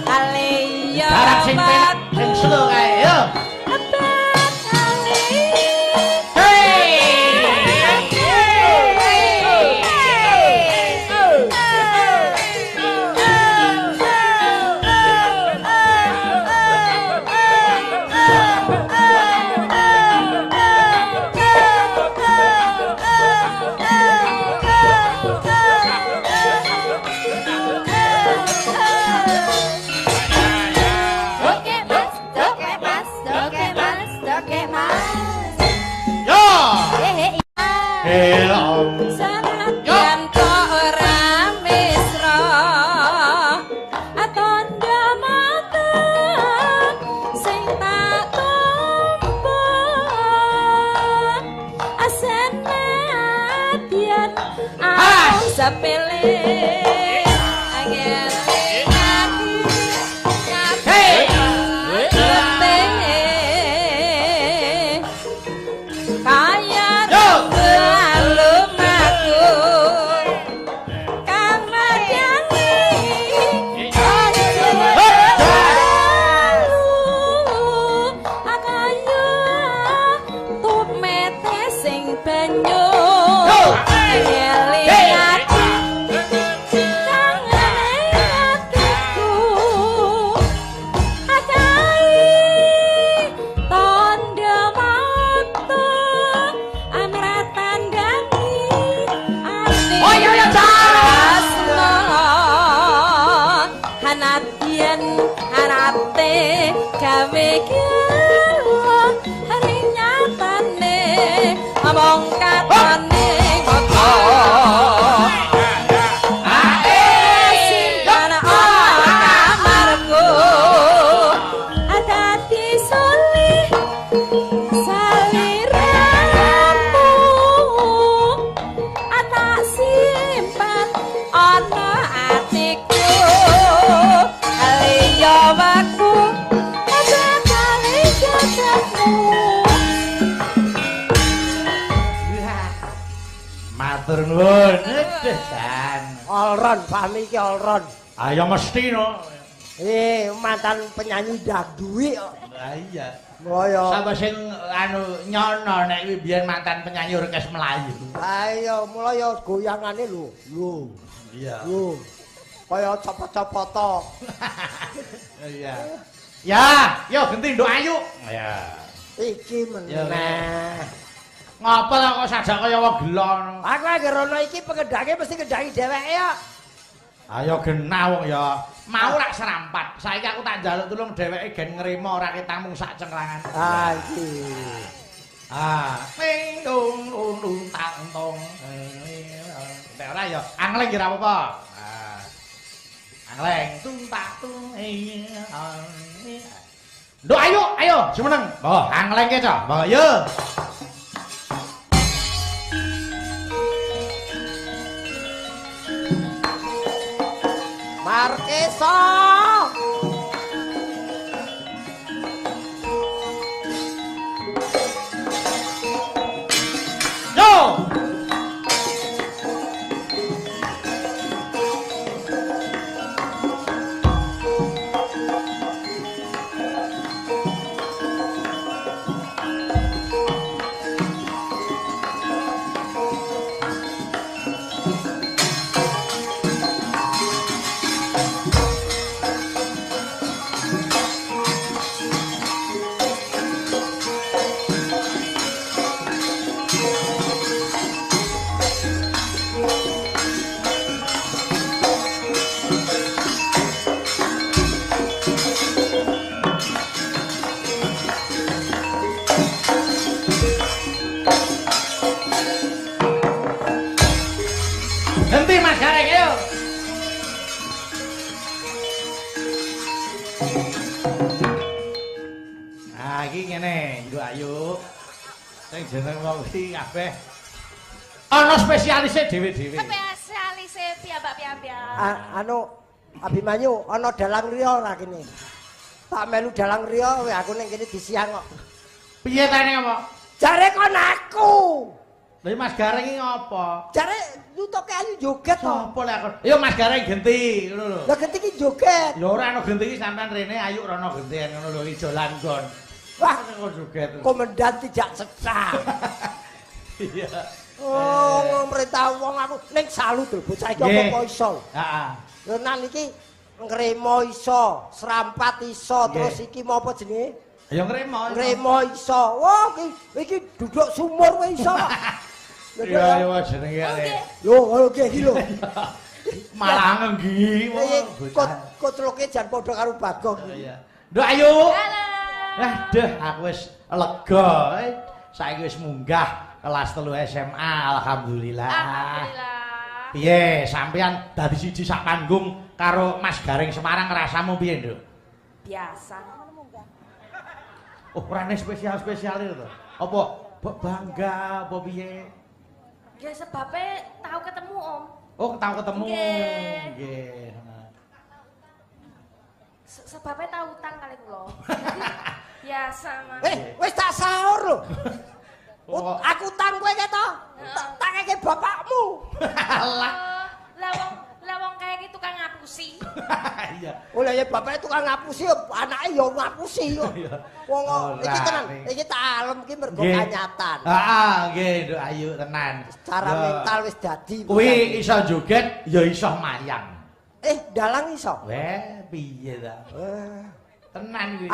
Aliya garap sing penak sing slow kae yo senadyan ta ora mesra atandha mata sing tak tampa senadyan aku sepele gawe kira hari nyatane ngomong katane kota simpan kamarku ada di solih Matur nuwun. Jan. Olron, pahami iki olron. Ayo mesti no. Mantan penyanyi dangdut kok. Lah iya. Moyo. Sapa sing anu nyono nek kuwi biyen mantan penyanyi orkes Melayu. Ayo mulai ya goyangane lho. Lho. Iya. Lho. Kaya copot-copoto. Iya. Ya, yo genti nduk ayu. Ya. Iki meneh. Ngapa kok sajak kaya wong gelo ngono? Aku lagi rono iki pengendake mesti kendaki dheweke ya. Ayo genah wong ya. Mau rak serampat. Saiki aku tak njaluk tulung dheweke gen ngrimo ora ketang mung sak cengklangan. Ah iki. Ting tung tung tung tang tong. Nek ora ya angleng ya ora apa-apa. Angleng tung tak tung. Nduk ayo, semeneng. Oh, angleng ke, Cok. Mbok yo. Markesa. Yo. Henti Mas Gareng ayo. Nah, iki ngene, Nduk Ayu. Sing jeneng wong iki kabeh ana spesialise dhewe-dhewe. Spesialise piyambak-piyambak. Anu Abimanyu ana dalang riya ora kene. Tak melu dalang riya kowe aku ning kene disiang kok. Piye tane apa? Jare kon aku. Lha Mas Gareng iki ngopo? Jare nutuke ayu joget to. Sopo lek aku? Yo Mas Gareng genti ngono lho. Lah genti ki joget. Ya ora ana genti iki sampean rene ayu rono gentian ngono lho ijo langgon. Wah, kok joget. komandan tidak sesak. Iya. Oh, merintah wong aku ning salut lho bocah iki apa iso. Heeh. Lho nang iki ngremo iso, serampat iso, terus iki mau apa jenenge? Ya ngremo. Ngremo iso. Wah, iki duduk sumur kowe iso. Iya, iya jenenge arek. Lho, nggih iki lho. Malah ngenggi. Kotloke jan padha karo Bagong. Iya. Nduk Ayu. Halo. Duh, aku wis lega. Saiki wis munggah kelas 3 SMA, alhamdulillah. Alhamdulillah. Piye, sampean dadi siji sak panggung karo Mas Gareng Semarang rasamu piye, Nduk? Biasa. Oh, orane spesial-spesial itu. Apa bangga apa piye? Ya sebabnya tahu ketemu Om. Oh, tahu ketemu. Nggih. Nggih. Sebabnya tahu utang kali kula. Biasa Mas. Wis tak sahur lho. Oh. Aku utang kowe keto. Tak keke bapakmu. Alah. Lah wong kaya iki tukang ngapusi. Iya. Oh lah ya bapaknya tukang ngapusi, anake ya ngapusi yo. Wong iki tenan, iki tak alem iki mergo kanyatan. Heeh, nggih, Nduk Ayu tenan. Cara mental wis dadi. Kuwi iso joget, ya iso mayang. Dalang iso. Weh, piye ta? Tenan kuwi.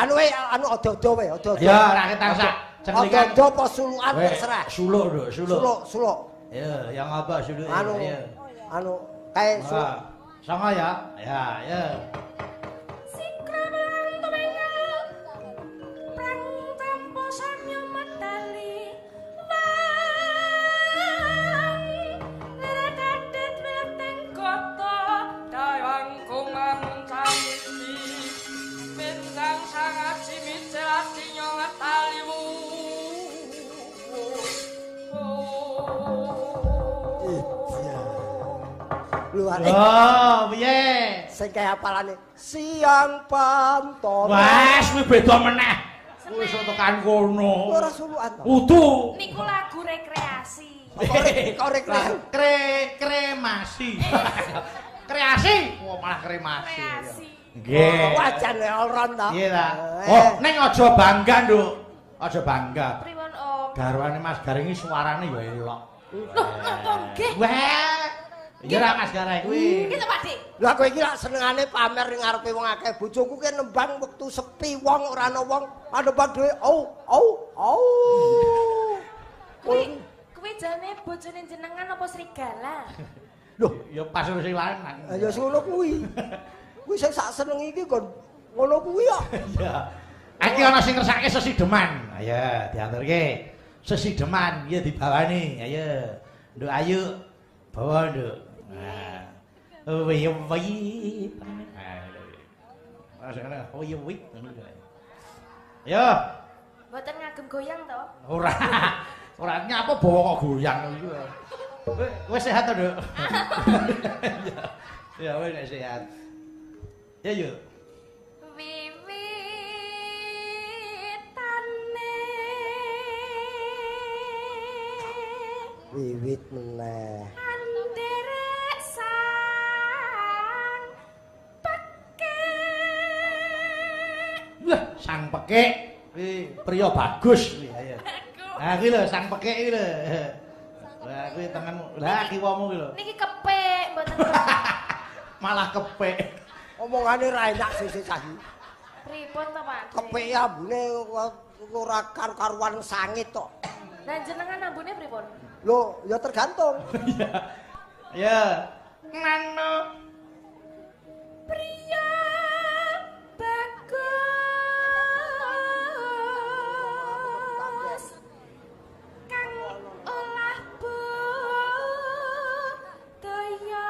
Anu odo-odo wae, odo-odo. Ya, ra ketar sak cenglingan. Odo-odo apa sulukan terserah. Suluk, Nduk, suluk. Suluk. Ya, yang apa suluk? Anu kae suluk. Songo ya. Ya, ya. Oh, piye? Sing kaya apalane siang pantone. Wes, kuwi beda meneh. Wis tekan kono. Ora sulukan to. Kudu. Niku lagu rekreasi. Korek Kremasi. Kreasi. Oh, malah kremasi. Kreasi. Nggih. Wajane olron to. Iya ta. Oh, ning aja bangga, Nduk. Aja bangga. Pripun Om? Garwane Mas Garing iki suarane ya elok. Loh, napa nggih? Wah. Ya ra Mas Garing kuwi. Iki to Pak Dik. Lah kowe iki lak senengane pamer ning ngarepe wong akeh. Bojoku ki nembang wektu sepi wong ora ana wong, nembang dhewe. Au. Kuwi jane bojone jenengan apa serigala? Loh, Ya pas sing lanang. ya ngono kuwi. Kuwi sing sak seneng iki kon ngono kuwi kok. Ya. Iki ana sing ngersake sesideman. Ayo diaturke. Sesideman ya dibawani. Ayo. Nduk ayo. Bawa nduk. Nah. Wih. Masane wih. Ayo. Mboten ngagem goyang to? Ora. Ora nyapa bawa kok goyang iki. Wis sehat to, Nduk? Ya wis nek sehat. Ya yuk. Wiwit meneh. Anderek sang pekek. Lah, sang pekek. Kuwi priya bagus kuwi. Ayo. Ah kuwi lho sang pekek iki lho. Lah kuwi temenmu. Lah kiwamu kuwi lho. Niki kepek mboten kepek. Malah kepek. Omongane ra enak sisih saiki. Pripun to Pak? Kepek ambune ora karo-karuan sangit tok. Lah jenengan ambune pripun? Lho, ya tergantung. Ya. Nano. Priya bagus kang olah budaya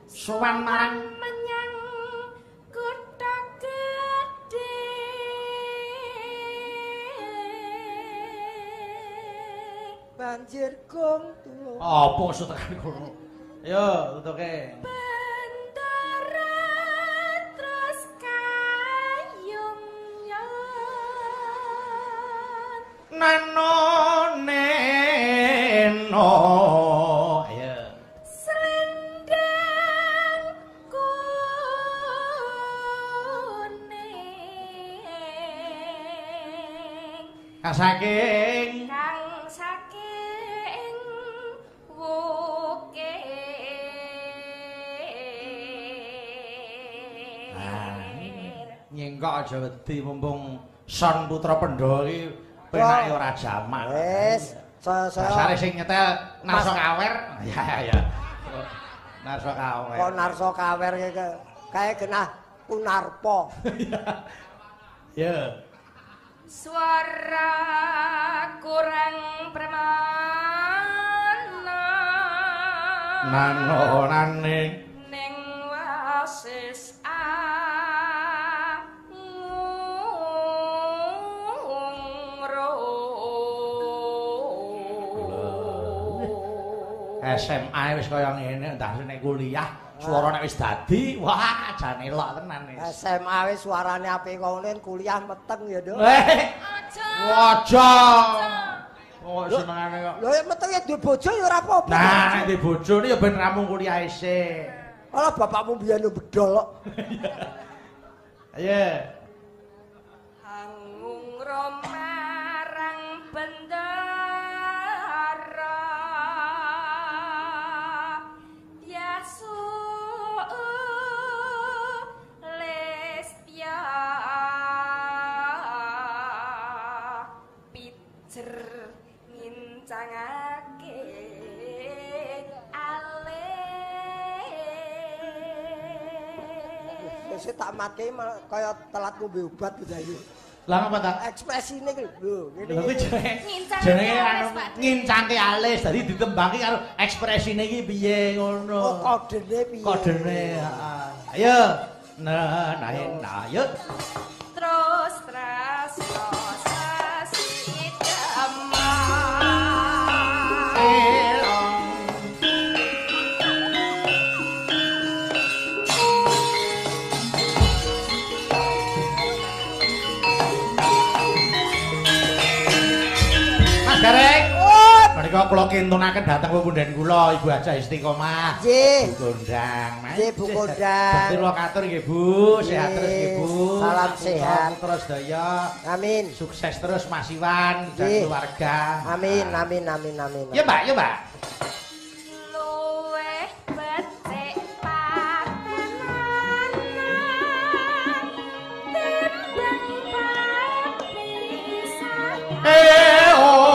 Sowan marang menyang kutha gedhe. Banjir gong tulo. apa setekan kono. Yo, tutuke. Bendara terus kayung nyon. Nano neno. Ayo. Selendang kuning Kang saking kang saking wukir. nyengkok aja wedi mumpung Son Putra Pendha iki penake ora jamak. Wis, Dasare sing nyetel Narso Kawer. Ya. Narso Kawer. kok narso kawer kae genah Kunarpa. Ya. Suara kurang permana Nano naning ning wasis SMA wis kaya ngene, entah nek kuliah swara nek wis dadi, wah jane elok tenan wis. SMA wis suarane apik ngene kuliah meteng ya, Nduk. Waja. Oh senengane kok. Lho ya meteng ya duwe bojo ya ora apa-apa. Nah, nek di bojone ya ben rampung kuliah isih. Ala bapakmu biyen bedol kok. Ayo. Hangung romarang bendara Yasu Lestia pijer ngincangake Wis tak mati kaya telat ngombe obat Dayu. Lah apa ta? Ekspresine ki lho, ngene. Lha kuwi Ngincangke jenenge alis, anu Pak. ngincangke alis dadi ditembangke karo ekspresine iki piye ngono. Oh, kodene piye? Kodene, heeh. Ayo. Nah, ayo. Terus sasi damai Dereng. Menika kula kintunaken dhateng pepunden kula Ibu Haja Istiqomah. Nggih. Bu Kondang, Mas. Nggih, Bu Kondang. Bekti kula katur nggih Bu, sehat terus nggih Bu. Salam sehat. Terus daya. Amin. Sukses terus Mas Iwan dan Nggih. keluarga. Amin, amin, amin, amin. Ya, Mbak, ya, Mbak. Luweh becik Oh,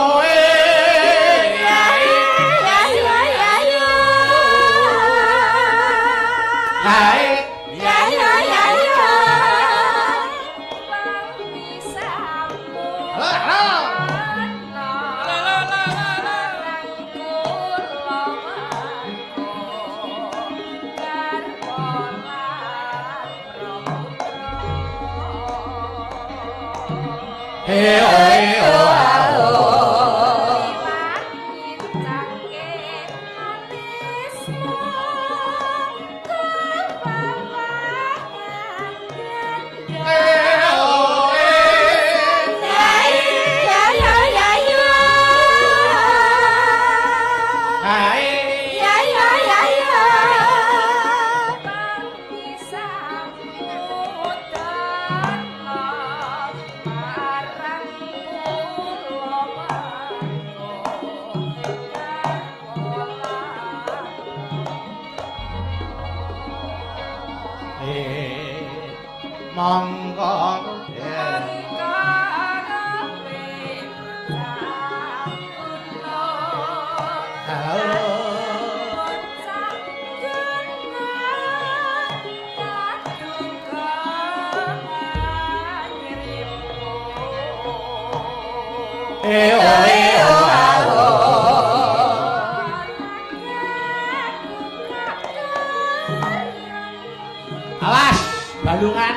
Awas, balungan.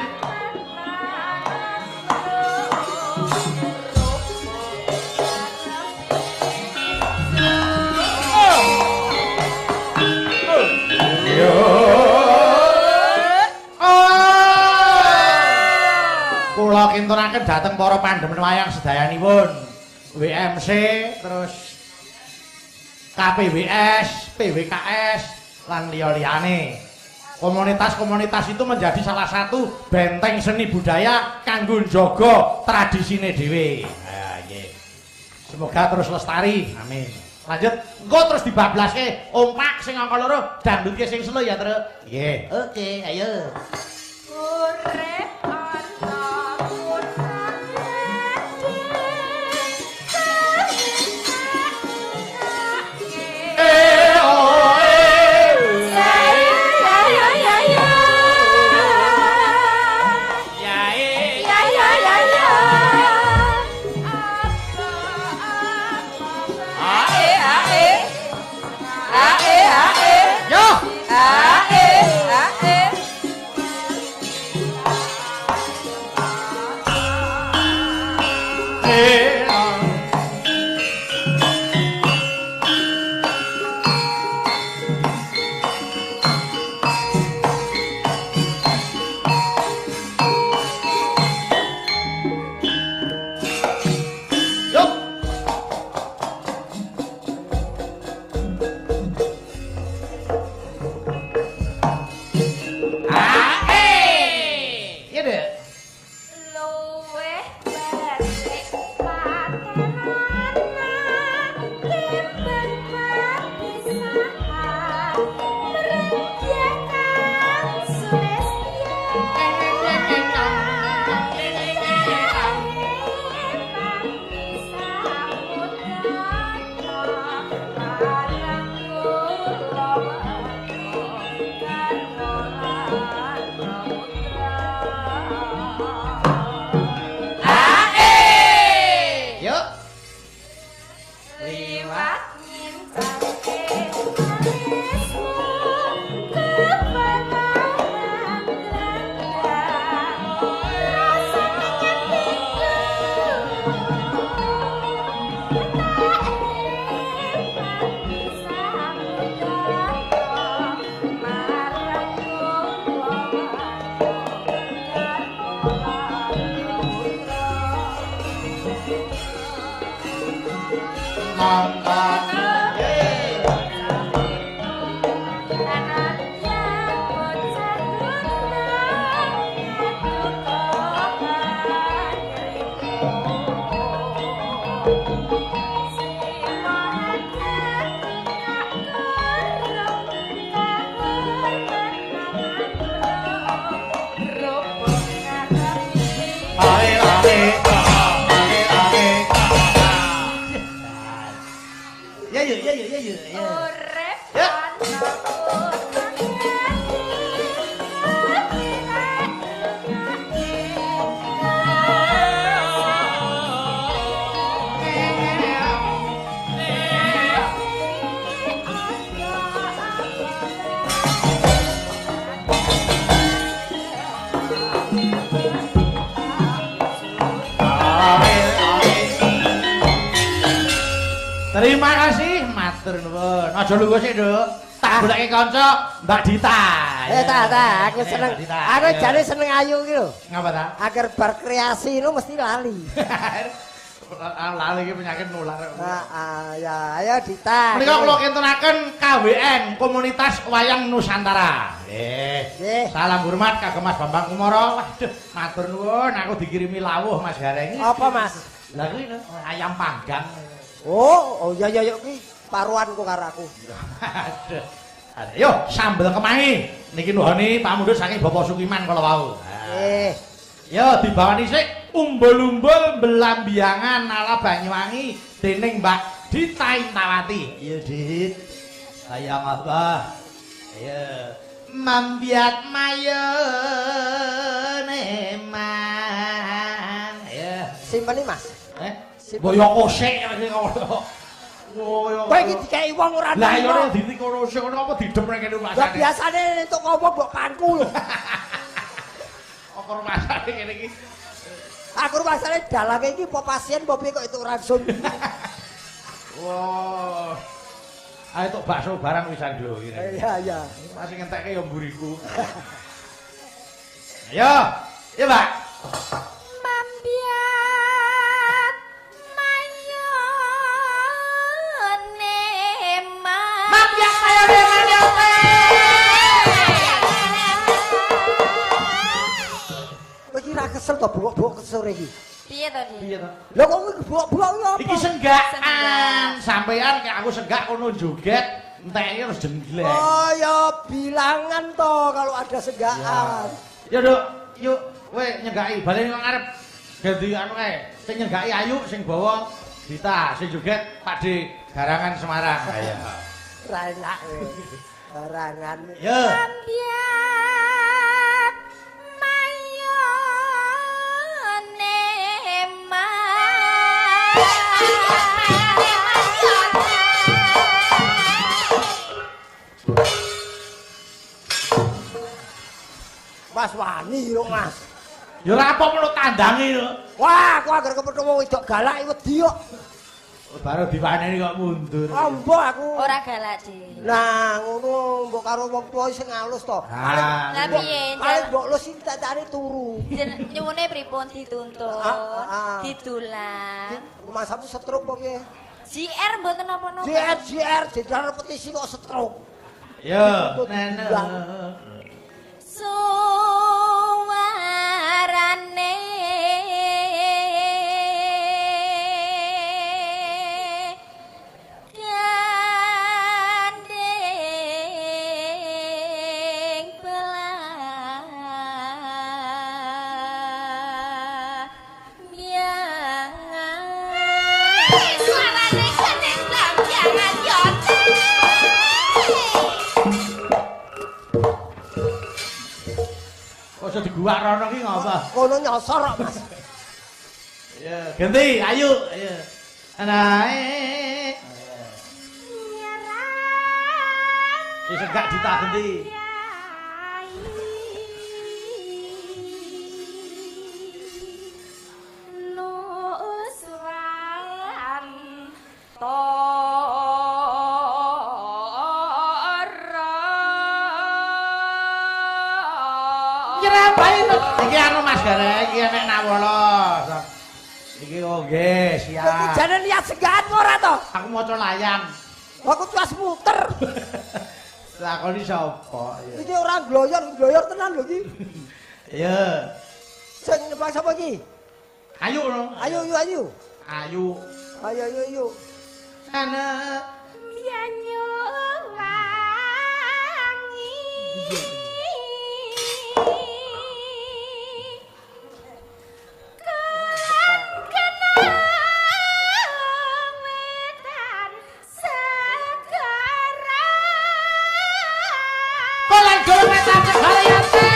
Kula kintunaken dhateng para pandhemen wayang sedayanipun. WMC terus KPWS, PWKS lan liya-liyane. Komunitas-komunitas itu menjadi salah satu benteng seni budaya kanggo njaga tradisine dhewe. Ha nggih. Semoga terus lestari. Amin. Lanjut, engko terus dibablaske ompak sing angka loro, dangdutke sing selo ya, Truk. Nggih. Oke, ayo. urip Terima kasih, matur nuwun. Aja lungguh sik, Nduk. Tak goleki kanca Mbak Dita. Ta, aku seneng. Aku jane seneng ayu iki lho. Ngapa ta? Agar berkreasi itu mesti lali. Lali iki penyakit nular. Ya, ayo Dita. Menika kula kintunaken KWN Komunitas Wayang Nusantara. Nggih. Salam hormat kagem Mas Bambang Kumara. Waduh, matur nuwun aku dikirimi lawuh Mas Gareng. Apa, Mas? Lah kuwi ayam panggang. Oh ya ki paruanku karo aku. Aduh. Yo sambel kemahi. Niki nuhoni pamundhut saking Bapak Sukiman kala wau. Yo dibawani sik umbul-umbul belambiangan ala Banyuwangi dening Mbak Dita Intawati. Iya, Dit. Sayang apa? Ayo. Mambiat mayone man. Ayo. Simpeni, Mas. Boyo kosek iki ngono. Kowe iki dikeki wong ora lah ya ora ditikorosi ngono apa didem rek kene masane. Lah biasane entuk ngomong mbok panku lho. Apa masane kene iki? Aku masane dalange iki apa pasien apa piye kok entuk racun. Wah. Ayo tok bakso barang wisan lho iki. Iya. Masih ngentekke ya mburiku. Ayo. Ya, Mbak. Kesel to buak-buak kesel iki. Piye to, Dik? Piye to? Lho kok buak-buak apa? Iki senggakan. Sampean kayak aku senggak kono joget, enteke terus jengglek. Oh ya bilangan to kalau ada senggakan. Ya, Duk. Yuk, kowe nyenggaki bali nang ngarep. Ganti anu kae. Sing nyenggaki Ayu, sing bawa Dita, sing joget Pakde Garangan Semarang. Ayo. Ra enak kowe. Garangan. Yo. Mas wani lho, Mas. Ya ora apa perlu tandangi lho. Wah, aku agar kepethuk wong wedok galak wedi kok. Baru dipaneni kok mundur. Ambo aku. Ora galak, Dik. Nah, ngono mbok karo wong tuwa sing halus to. Lah piye? Paling mbok lu sing cari turu. Nyuwune pripun dituntun? Didulang. Masamu stroke kok piye? JR mboten napa-napa. JR jenderal repetisi kok stroke. Yo, nenek. Suarane gandeng belah biangan suarane gandeng belah biangan yote. Kok iso diguwak rono ki ngapa? Kono nyosor kok, Mas. Ya, ganti, ayo. Ayo. Anae. Si segak Dita ganti. Iki anu Mas Gareng, iki enek nawala. Iki Iki kok nggih, siap. Jane niat senggahan ora to? Aku maca layang. Aku tuas muter. Lakoni sapa? Iki ora gloyor tenan lho iki. Ya. Sing nebak sapa iki? Ayo no. Ayo. Ayo. Ayo. Ana Yanyu wangi. Kolan doletan segala yate.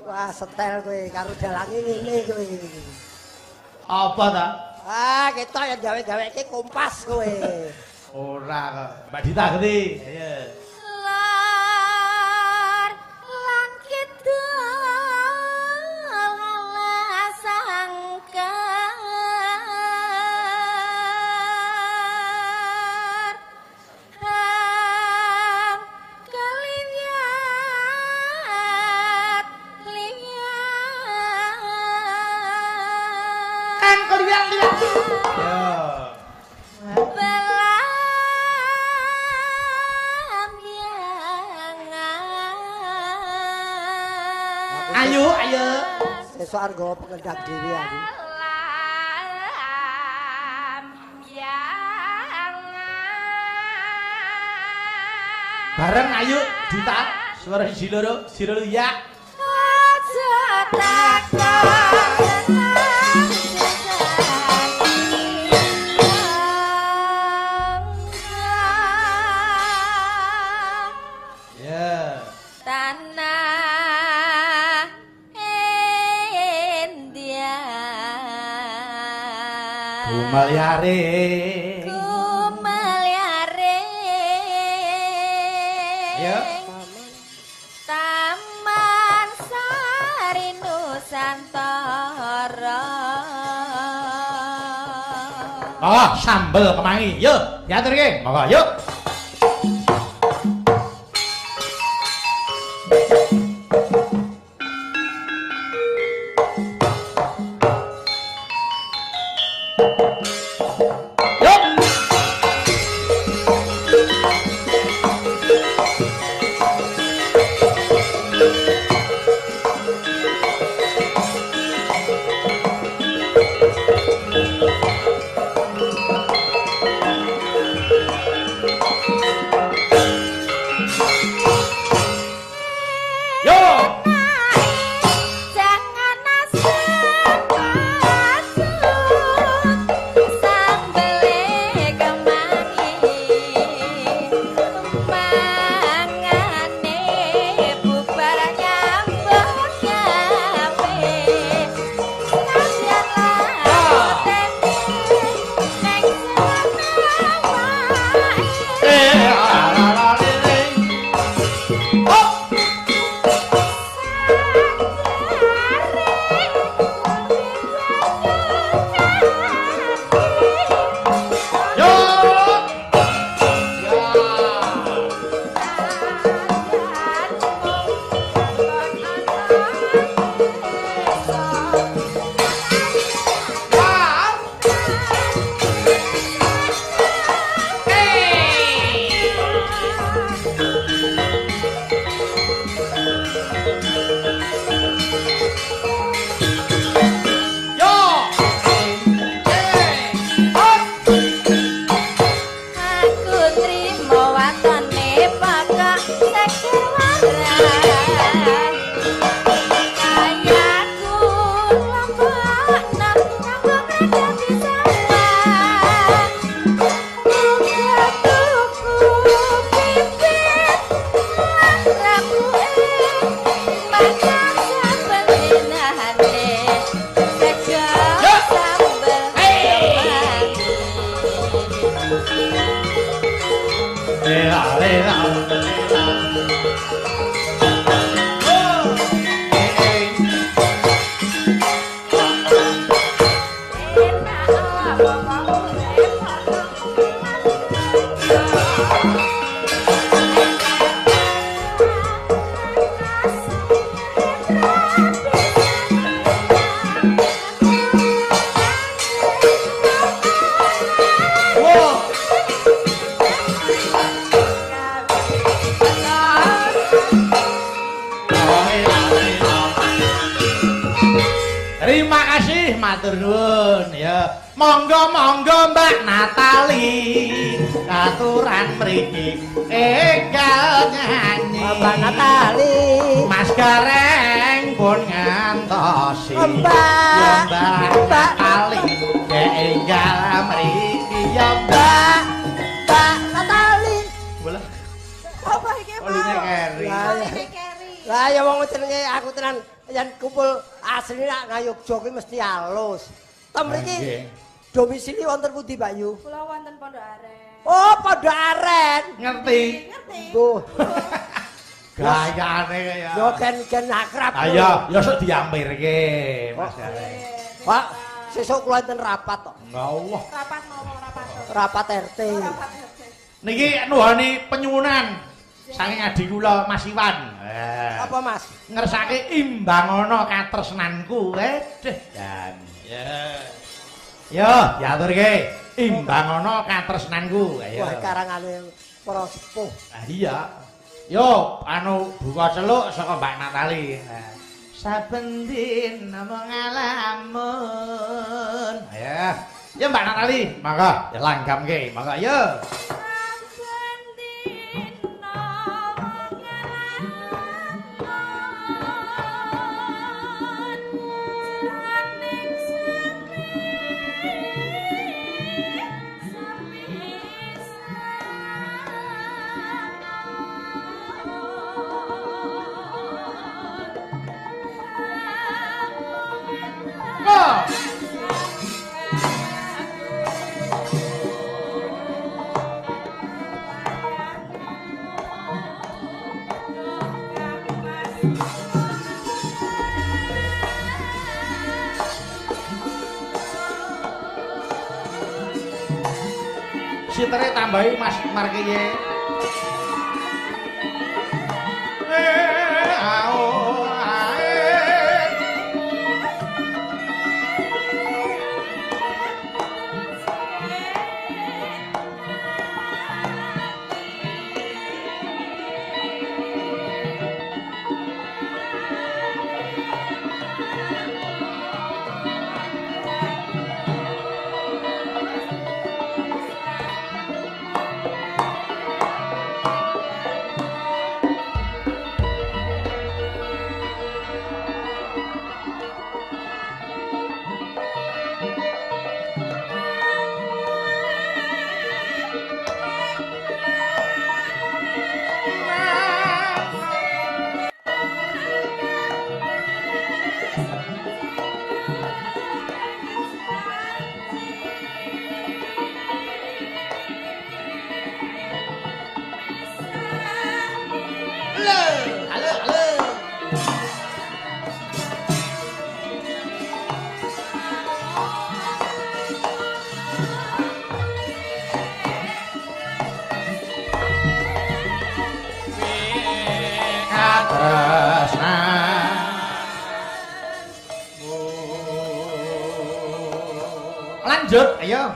Wah, setel kowe karo dalange ngene kowe. Apa ta? Ah, ketok ya gawe-gaweke kompas kowe. Ora kok. Mbak Dita ngerti. Ya. Lor lan kidul sangkar ham kaliwat Kan kalian lihat. Ya. Ayo. Sesuk arep nggawa pengendang dhewe aku. Bareng ayo Dita. Suara siji loro ya. Ya. Tanah India Kumaliare. Kumaliare Ya. Taman Sari Nusantara Oh, sambel kemangi. Yuk, diatur iki. Monggo, yuk. Thank you. matur nuwun ya. Monggo Mbak Natali. Aturan mriki enggal nyanyi. Mbak Natali. Mas Gareng pun ngantosi. Mbak Natali enggal mriki ya Mbak Natali. Bola. Apa iki, Pak? Oline keri. Lah ya wong jenenge aku tenan yen kumpul asline nak Ngayogja kuwi mesti halus. Tem mriki domisili wonten pundi, Mbak Yu? Kula wonten Pondok Aren. Oh, Pondok Aren. Ngerti. Mbuh. Gayane ya. Yo gen akrab. Ayo, ya sok diampirke, Mas Gareng. Pak, sesuk kula enten rapat kok. Allah. Rapat nopo rapat? Rapat RT. Rapat. Niki nuhani penyuwunan saking adi kula Mas Iwan. Apa, Mas? Ngersake imbangono katresnanku. Deh. Dan ya. Yo, diaturke imbangono katresnanku. Ayo. Wah, karangane para sepuh. Ah iya. Yo, anu buka celuk saka Mbak Natali. Saben dina ngalamun. Ayo. Ya Mbak Natali, monggo ya langgamke, monggo yo. Sitere tambahi Mas Markiye. Lanjut, ayo.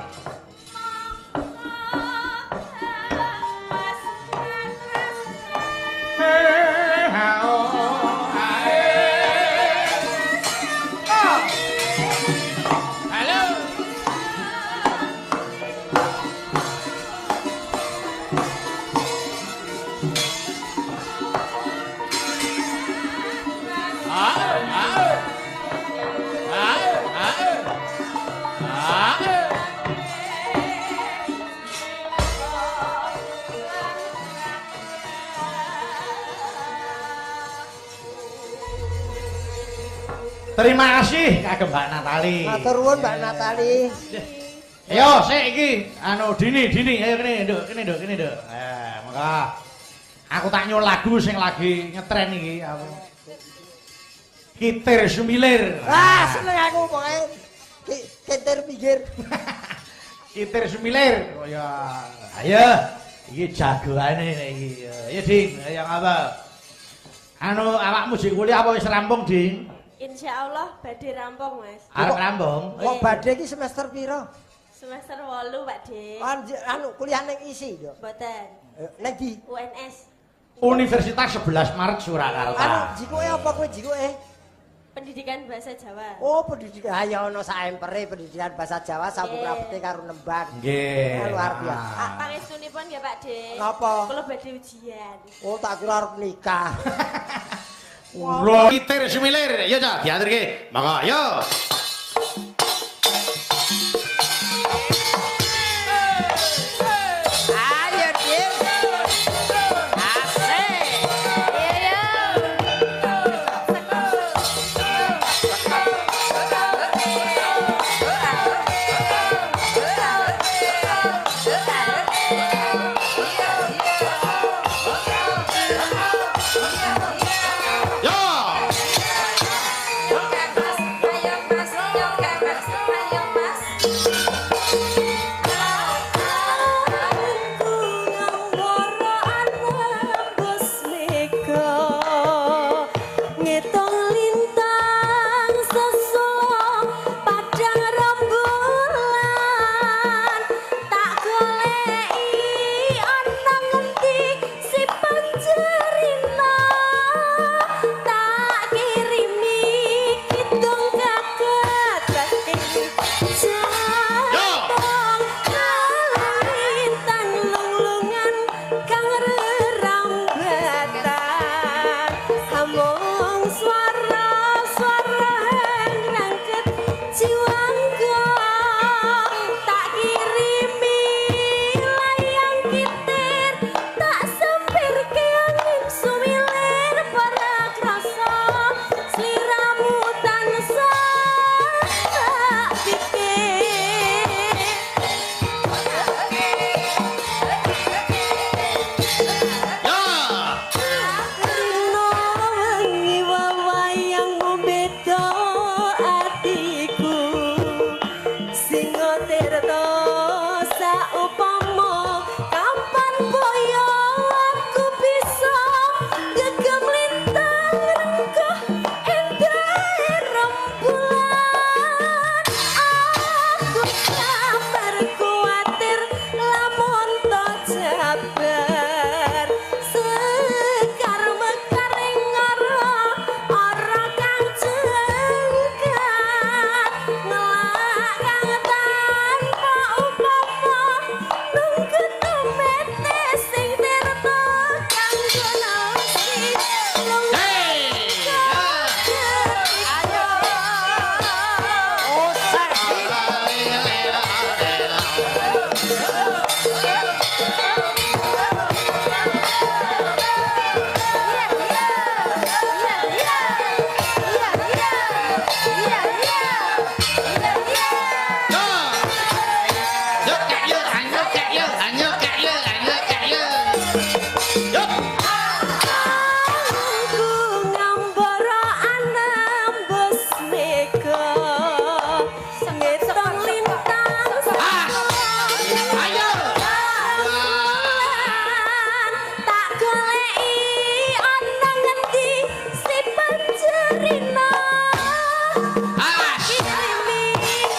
Terima kasih kagem Mbak Natali. Matur nuwun Mbak Natali. Ayo sik iki anu Dini, ayo kene Nduk. Monggo. Aku tak nyuwun lagu sing lagi ngetren iki aku. Kitir Sumilir. Ah, seneng aku pokoke ketir pinggir. Kitir Sumilir. Oh ya. Ayo. Iki jagoane iki. Ayo Ding, ayo ngapa? Anu awakmu sing kuliah apa wis rampung, Ding? Insyaallah badhe rampung, Mas. Arep rampung. Kok badhe iki semester piro? Semester 8, Pak De. Anu kuliah ning isi yo. Mboten. Ning di UNS. Universitas 11 Maret Surakarta. Anu jikoke apa kowe jikoke? Pendidikan bahasa Jawa. Oh, pendidikan ayo ono saempere pendidikan bahasa Jawa sambung rapete karo nembang. Nggih. Luar biasa. Pangestunipun ya Pak De. Napa? Kula badhe ujian. Oh, tak kira arep nikah. Ura Kitir semilir, ya Cak, diaturke. Monggo, yo. Ayo, Dik. Asik. Iya ya. Yo. Ayo Mas, nyoga Mas, ayo Mas. Ngitung lintang sesulo padang rembulan tak goleki ana ngendi si panjerina tak kirimi kidung kaget jatuh lintang lunglungan kang rerambatan sambung suara nangket jiwangku tak kirimi layang kitir tak sempir ke angin sumilir para krasa sliramu tansah tak pikir Yo. Rino wengi wawayangmu beda atiku Singo tirta saupama kapan boyo aku bisa gegem lintang rengkuh endah rembulan aku sabar kuatir lamun to jabar sekar mekar ing ora kang jengkat ngelak kang tanpa upama nunggu tumete sing tirta kang gunasi Hey. ayo Oh, sak. Yo. Yo kek yo, anyo kek yo, anyo kek yo, anyo kek yo. Yo. Aku ngambara anambus mega ngitung lintang Ayo. tak goleki ana ngendi si panjerina As. kirimi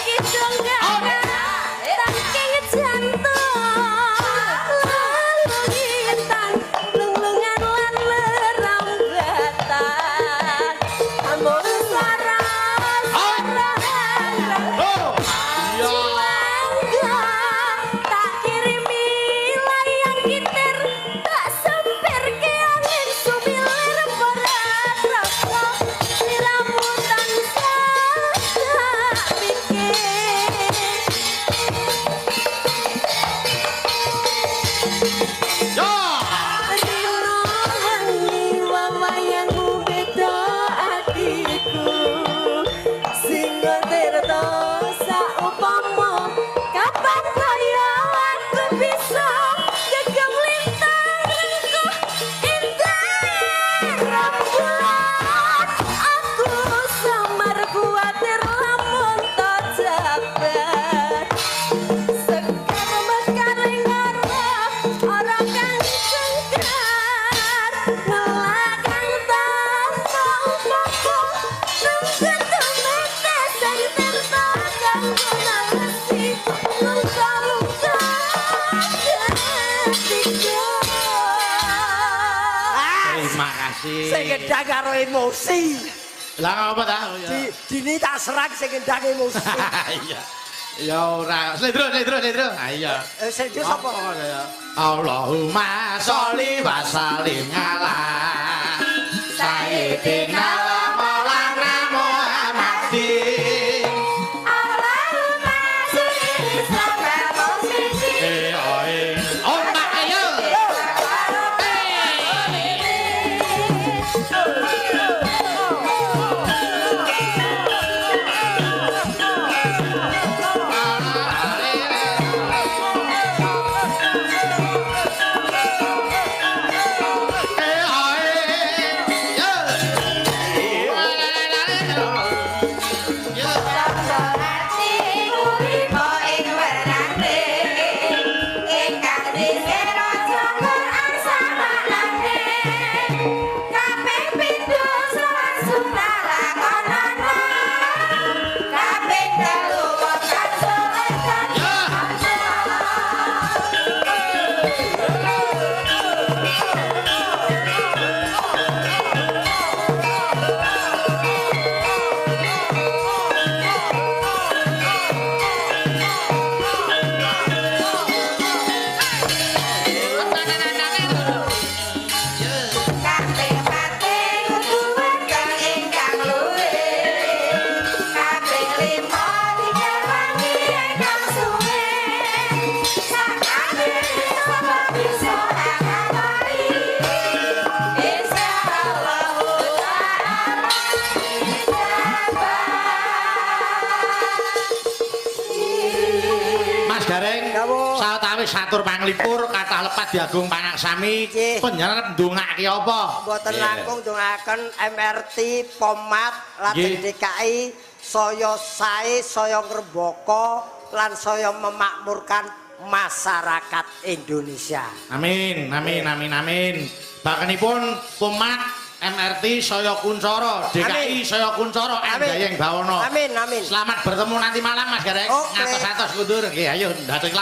kidung gaga saking jantung lulungitan lunglungan lan lerambatan ambon suara Oh. Yo. Jiwangga tak kirimi layang kitir tak sempir ke angin sumilir berat rasa sliramu tansah tak pikir Yo. Rino wengi wawayangmu beda atiku Singo tirta saupama kapan kaya aku bisa gegem lintang rengkuh indah rembulan aku samar kuatir lamun to jabat sekar mekar ing ora kang jengkat ngelak kang tanpa upama nunggu tumete sing tirta kang gunasi luka-luka hatiku Terima kasih. Sing gedang karo emosi. Lah apa ta? Dini tak serang sing ngendangi musik. Iya. Ya ora. Letro. Ah iya. Sing sapa? Allahumma sholli wa sallim ala sayyidina maulana Muhammadin. Allahumma sholli wa sallim Oh, Mbak, ayo. Satur panglipur kathah lepat diagung panaksami panjenengan ndongake apa? Mboten langkung ndongaken MRT Pomat Lajeng DKI saya sae saya ngrembaka lan saya memakmurkan masyarakat Indonesia. Amin. Bakenipun Pomat MRT saya Kuncoro, DKI saya Kuncoro, Endayeng Bawono. Amin. Selamat bertemu nanti malam Mas Gareng. Ngatos-atos kundur. Nggih, ayo ndados